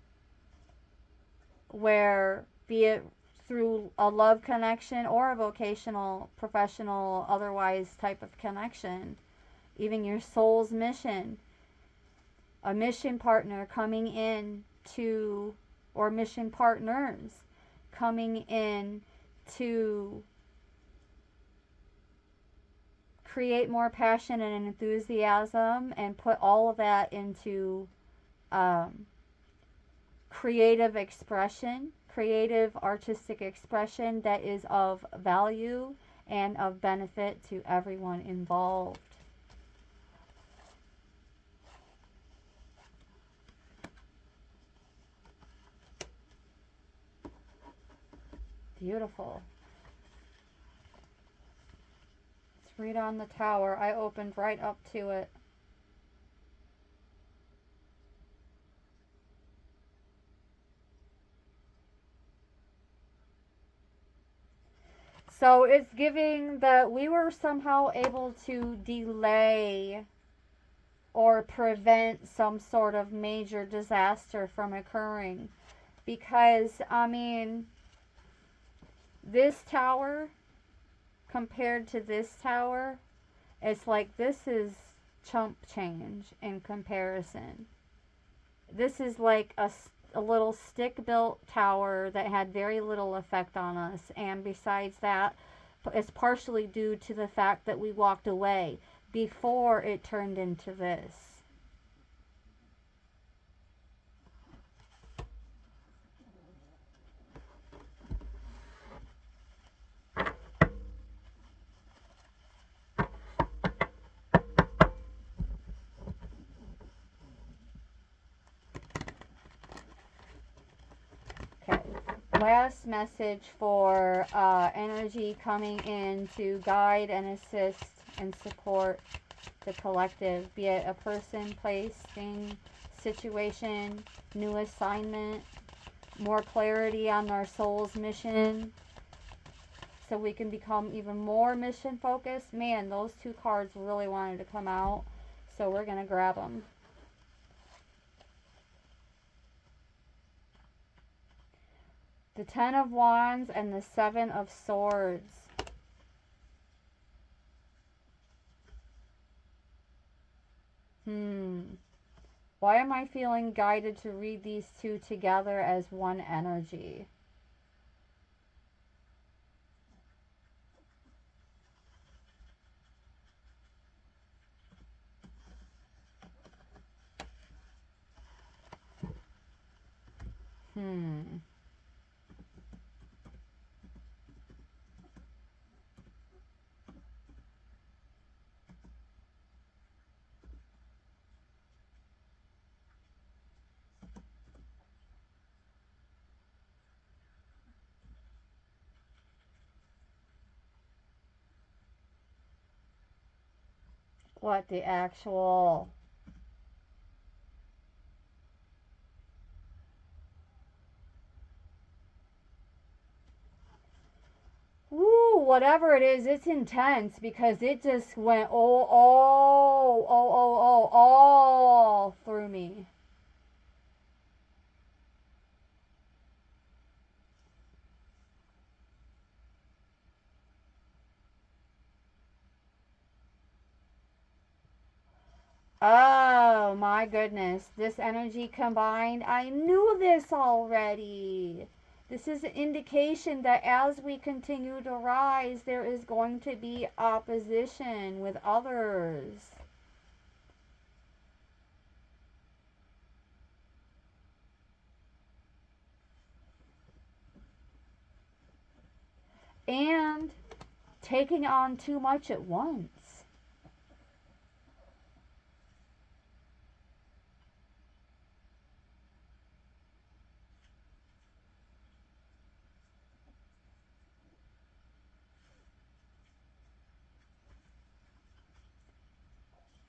where be it through a love connection or a vocational, professional, otherwise type of connection, even your soul's mission, a mission partner coming in to, or mission partners coming in to create more passion and enthusiasm and put all of that into creative expression, creative artistic expression that is of value and of benefit to everyone involved. Beautiful. Let's read on the Tower. I opened right up to it. So it's giving that we were somehow able to delay or prevent some sort of major disaster from occurring. Because, I mean, this tower compared to this tower, it's like this is chump change in comparison. This is like a little stick-built tower that had very little effect on us, and besides that, it's partially due to the fact that we walked away before it turned into this. last message for energy coming in to guide and assist and support the collective, be it a person, place, thing, situation, new assignment, more clarity on our soul's mission, so we can become even more mission focused. Man, those two cards really wanted to come out, so we're going to grab them. The Ten of Wands and the Seven of Swords. Why am I feeling guided to read these two together as one energy? What the actual... Woo, whatever it is, it's intense because it just went all through me. Oh my goodness, this energy combined, I knew this already. This is an indication that as we continue to rise, there is going to be opposition with others. And taking on too much at once.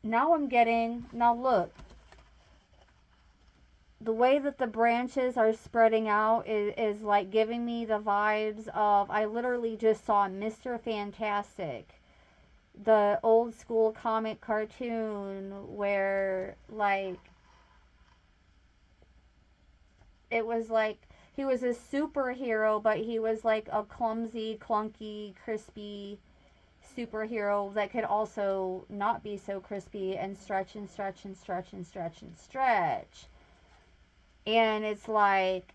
Now I'm getting, now look, the way that the branches are spreading out is like giving me the vibes of, I literally just saw Mr. Fantastic, the old school comic cartoon where like, it was like, he was a superhero, but he was like a clumsy, clunky, crispy superhero that could also not be so crispy and stretch and stretch and stretch and stretch and stretch. And it's like,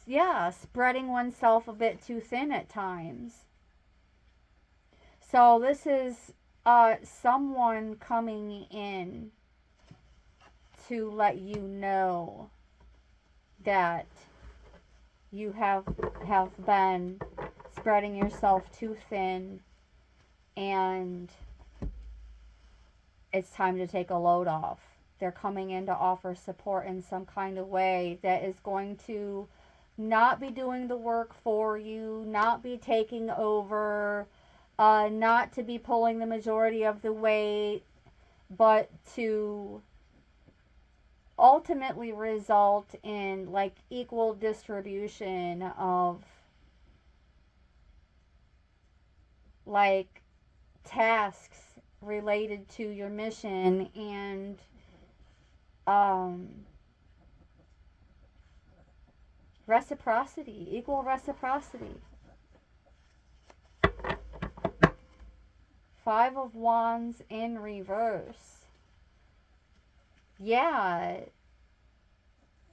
yeah, spreading oneself a bit too thin at times. So this is someone coming in to let you know that you have been spreading yourself too thin, and it's time to take a load off. They're coming in to offer support in some kind of way that is going to not be doing the work for you, not be taking over, not to be pulling the majority of the weight, but to ultimately result in like equal distribution of like tasks related to your mission and reciprocity, equal reciprocity. Five of Wands in reverse. Yeah,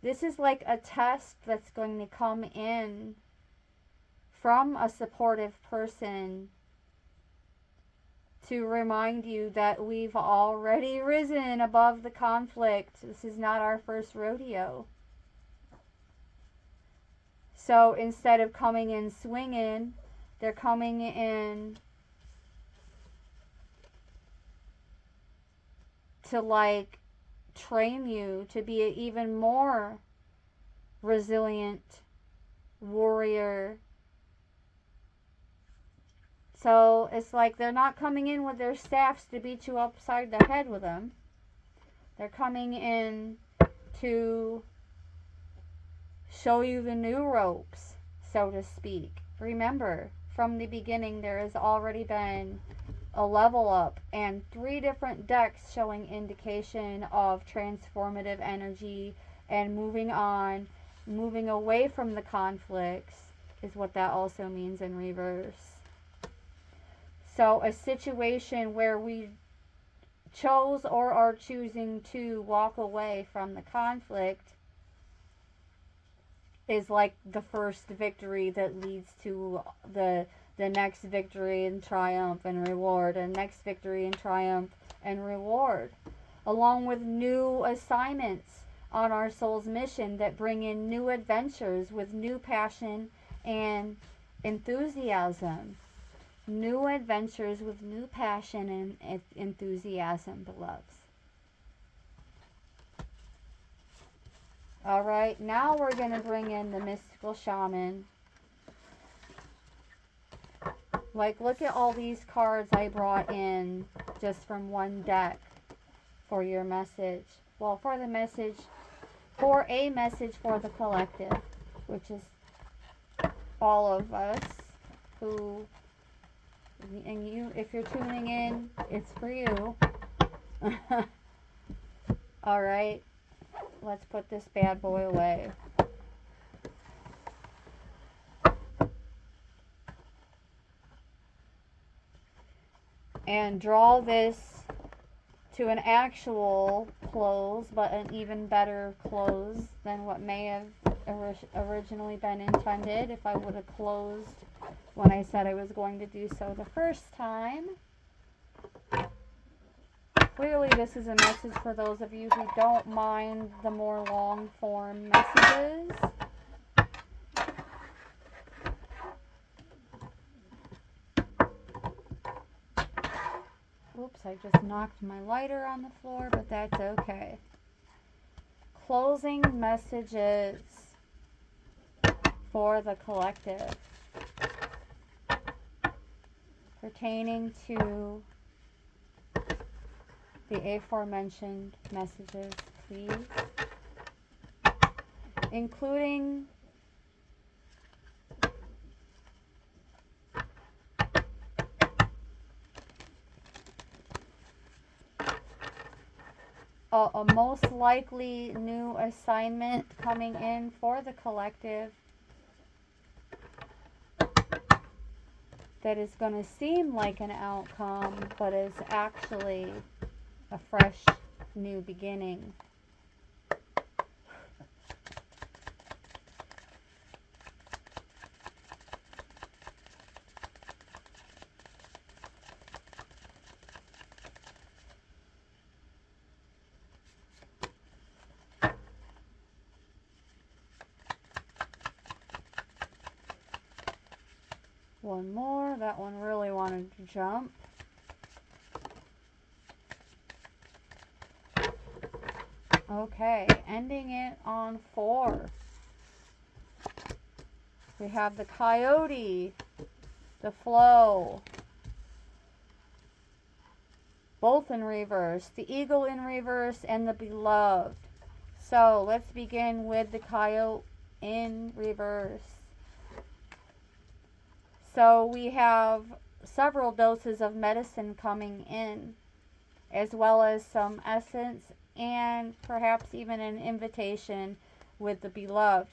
this is like a test that's going to come in from a supportive person to remind you that we've already risen above the conflict. This is not our first rodeo. So instead of coming in swinging, they're coming in to like train you to be an even more resilient warrior. So it's like they're not coming in with their staffs to beat you upside the head with them. They're coming in to show you the new ropes, so to speak. Remember, from the beginning, there has already been a level up and 3 different decks showing indication of transformative energy and moving on, moving away from the conflicts is what that also means in reverse. So a situation where we chose or are choosing to walk away from the conflict is like the first victory that leads to the next victory and triumph and reward, and next victory and triumph and reward, along with new assignments on our soul's mission that bring in new adventures with new passion and enthusiasm. New adventures with new passion and enthusiasm, beloveds. Alright, now we're going to bring in the mystical shaman. Like, look at all these cards I brought in just from one deck for your message. Well, for the message, for a message for the collective, which is all of us who, and you, if you're tuning in, it's for you. Alright, let's put this bad boy away. And draw this to an actual close, but an even better close than what may have originally been intended if I would have closed when I said I was going to do so the first time. Clearly this is a message for those of you who don't mind the more long form messages. Oops, I just knocked my lighter on the floor, but that's okay. Closing messages for the collective pertaining to the aforementioned messages, please, including a most likely new assignment coming in for the collective that is going to seem like an outcome, but is actually a fresh new beginning. One more. That one really wanted to jump. Okay, ending it on 4. We have the coyote, the flow, both in reverse, the eagle in reverse, and the beloved. So let's begin with the coyote in reverse. So we have several doses of medicine coming in, as well as some essence and perhaps even an invitation with the beloved.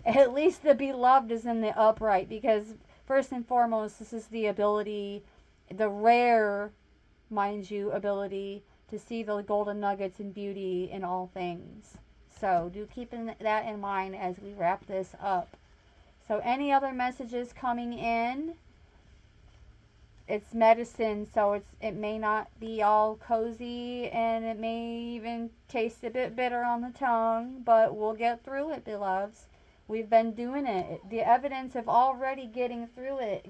At least the beloved is in the upright, because first and foremost, this is the ability, the rare, mind you, ability to see the golden nuggets and beauty in all things. So do keep that in mind as we wrap this up. So any other messages coming in? It's medicine, so it may not be all cozy, and it may even taste a bit bitter on the tongue, but we'll get through it, beloveds. We've been doing it. The evidence of already getting through it.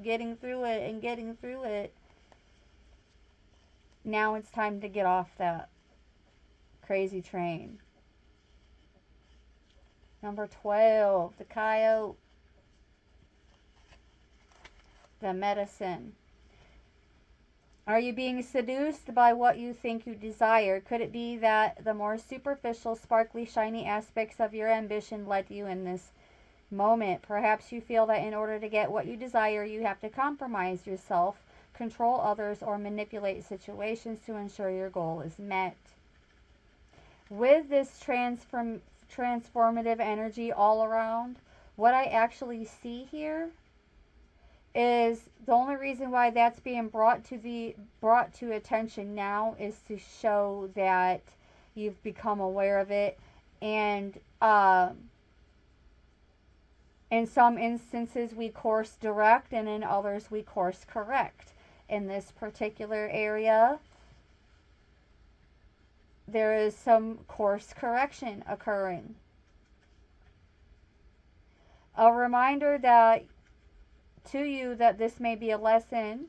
Now it's time to get off that Crazy train. Number 12, the coyote. The medicine. Are you being seduced by what you think you desire? Could it be that the more superficial, sparkly, shiny aspects of your ambition led you in this moment? Perhaps you feel that in order to get what you desire, you have to compromise yourself, control others, or manipulate situations to ensure your goal is met. With this transformative energy all around, what I actually see here is the only reason why that's being brought to attention now is to show that you've become aware of it, and in some instances we course direct and in others we course correct. In this particular area, there is some course correction occurring. A reminder that to you that this may be a lesson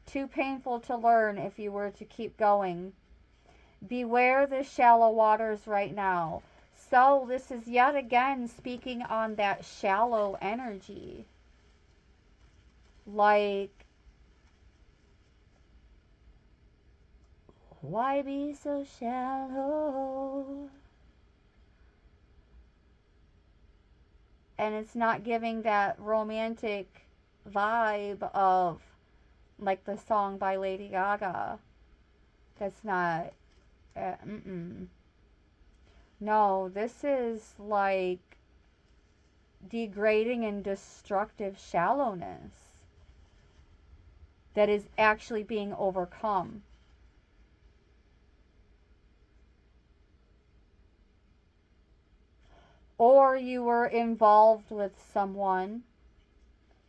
too painful to learn if you were to keep going. Beware the shallow waters right now. So this is yet again speaking on that shallow energy. Like, why be so shallow? And it's not giving that romantic vibe of like the song by Lady Gaga. That's not no, this is like degrading and destructive shallowness that is actually being overcome. Or you were involved with someone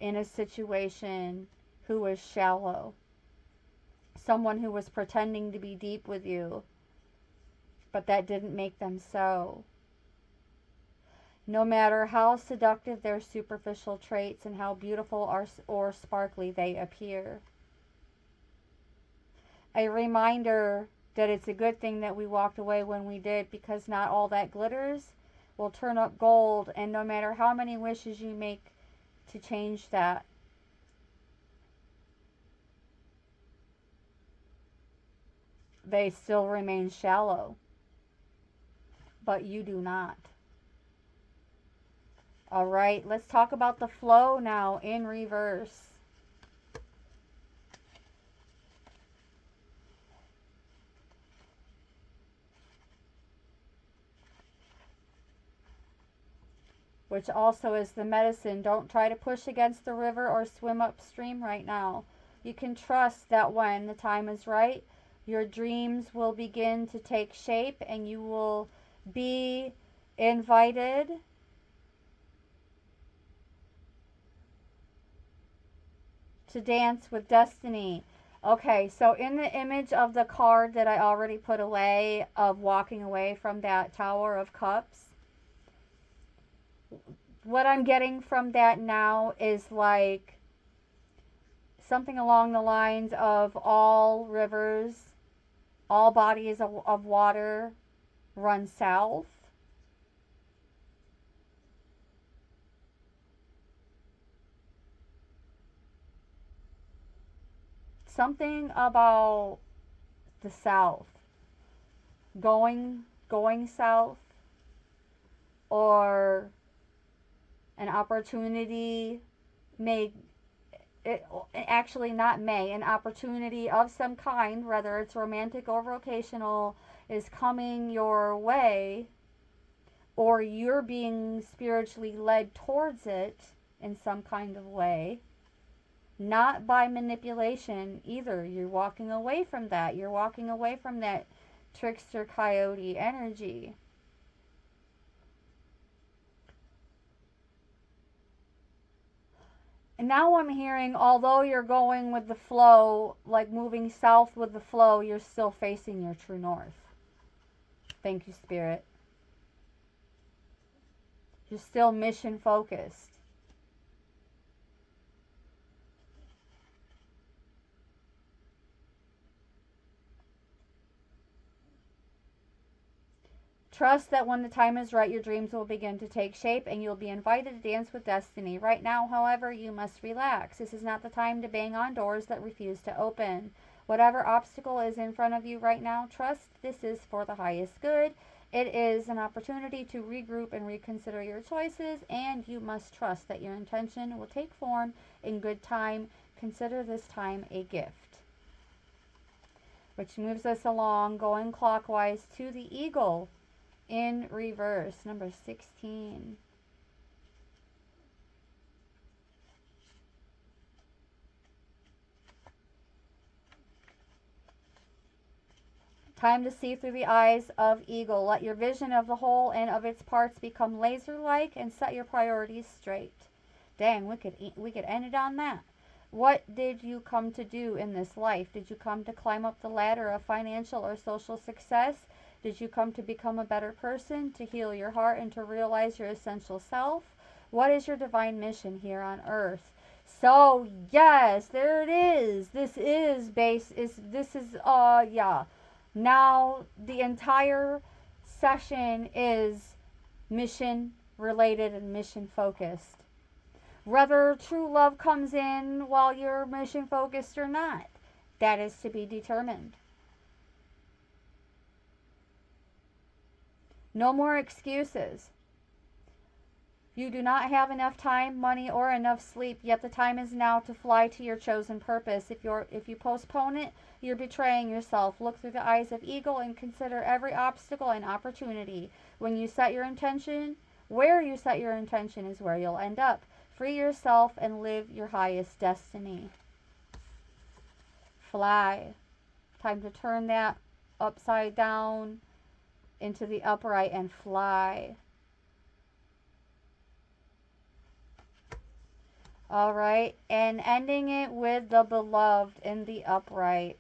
in a situation who was shallow. Someone who was pretending to be deep with you, but that didn't make them so. No matter how seductive their superficial traits and how beautiful or sparkly they appear. A reminder that it's a good thing that we walked away when we did, because not all that glitters will turn up gold, and no matter how many wishes you make to change that, they still remain shallow. But you do not. All right, let's talk about the flow now in reverse. Which also is the medicine. Don't try to push against the river or swim upstream right now. You can trust that when the time is right, your dreams will begin to take shape and you will be invited to dance with destiny. Okay, so in the image of the card that I already put away of walking away from that Tower of Cups, what I'm getting from that now is like something along the lines of all rivers, all bodies of water run south. Something about the south, going south, or an opportunity may, actually not may, an opportunity of some kind, whether it's romantic or vocational, is coming your way, or you're being spiritually led towards it in some kind of way. Not by manipulation either. You're walking away from that. You're walking away from that trickster coyote energy. And now I'm hearing, although you're going with the flow, like moving south with the flow, you're still facing your true north. Thank you, Spirit. You're still mission focused. Trust that when the time is right, your dreams will begin to take shape and you'll be invited to dance with destiny. Right now, however, you must relax. This is not the time to bang on doors that refuse to open. Whatever obstacle is in front of you right now, trust this is for the highest good. It is an opportunity to regroup and reconsider your choices, and you must trust that your intention will take form in good time. Consider this time a gift. Which moves us along, going clockwise to the eagle in reverse, number 16. Time to see through the eyes of eagle. Let your vision of the whole and of its parts become laser-like and set your priorities straight. Dang, we could end it on that. What did you come to do in this life? Did you come to climb up the ladder of financial or social success? Did you come to become a better person, to heal your heart, and to realize your essential self? What is your divine mission here on earth? So, yes, there it is. Yeah. Now, the entire session is mission related and mission focused. Whether true love comes in while you're mission focused or not, that is to be determined. No more excuses. You do not have enough time, money, or enough sleep, yet the time is now to fly to your chosen purpose. If you postpone it, you're betraying yourself. Look through the eyes of eagle and consider every obstacle an opportunity. When you set your intention, where you set your intention is where you'll end up. Free yourself and live your highest destiny. Fly. Time to turn that upside down into the upright and fly. All right, and ending it with the beloved in the upright.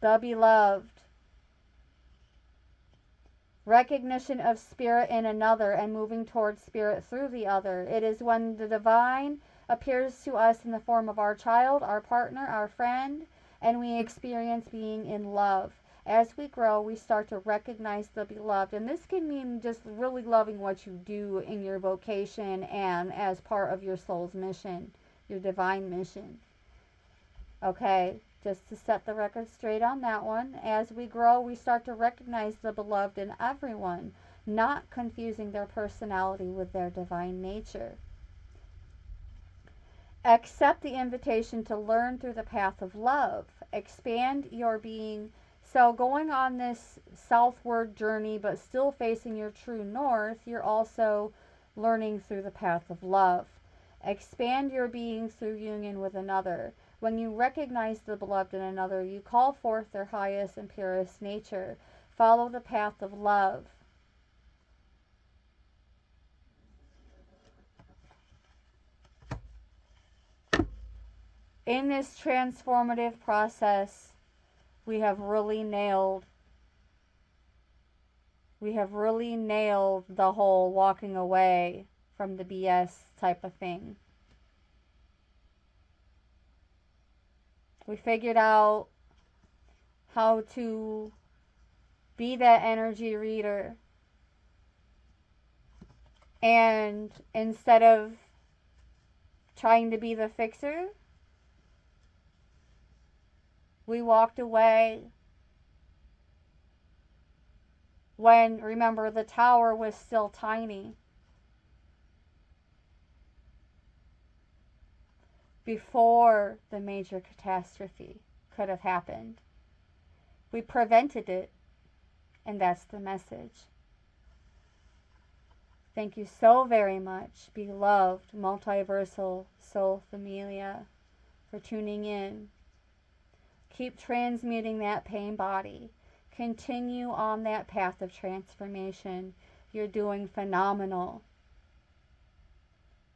The beloved. Recognition of spirit in another and moving towards spirit through the other. It is when the divine appears to us in the form of our child, our partner, our friend, and we experience being in love. As we grow, we start to recognize the beloved. And this can mean just really loving what you do in your vocation and as part of your soul's mission, your divine mission. Okay, just to set the record straight on that one. As we grow, we start to recognize the beloved in everyone, not confusing their personality with their divine nature. Accept the invitation to learn through the path of love. Expand your being. So going on this southward journey, but still facing your true north, you're also learning through the path of love. Expand your being through union with another. When you recognize the beloved in another, you call forth their highest and purest nature. Follow the path of love. In this transformative process, we have really nailed the whole walking away from the BS type of thing. We figured out how to be that energy reader. And instead of trying to be the fixer, we walked away when, remember, the tower was still tiny. Before the major catastrophe could have happened. We prevented it, and that's the message. Thank you so very much, beloved multiversal soul familia, for tuning in. Keep transmuting that pain body. Continue on that path of transformation. You're doing phenomenal.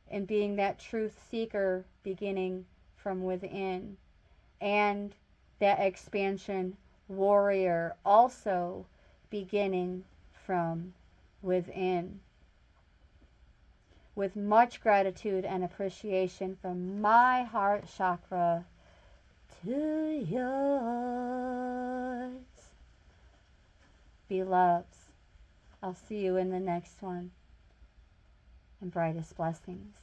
And being that truth seeker beginning from within. And that expansion warrior also beginning from within. With much gratitude and appreciation from my heart chakra to yours. Beloveds, I'll see you in the next one. And brightest blessings.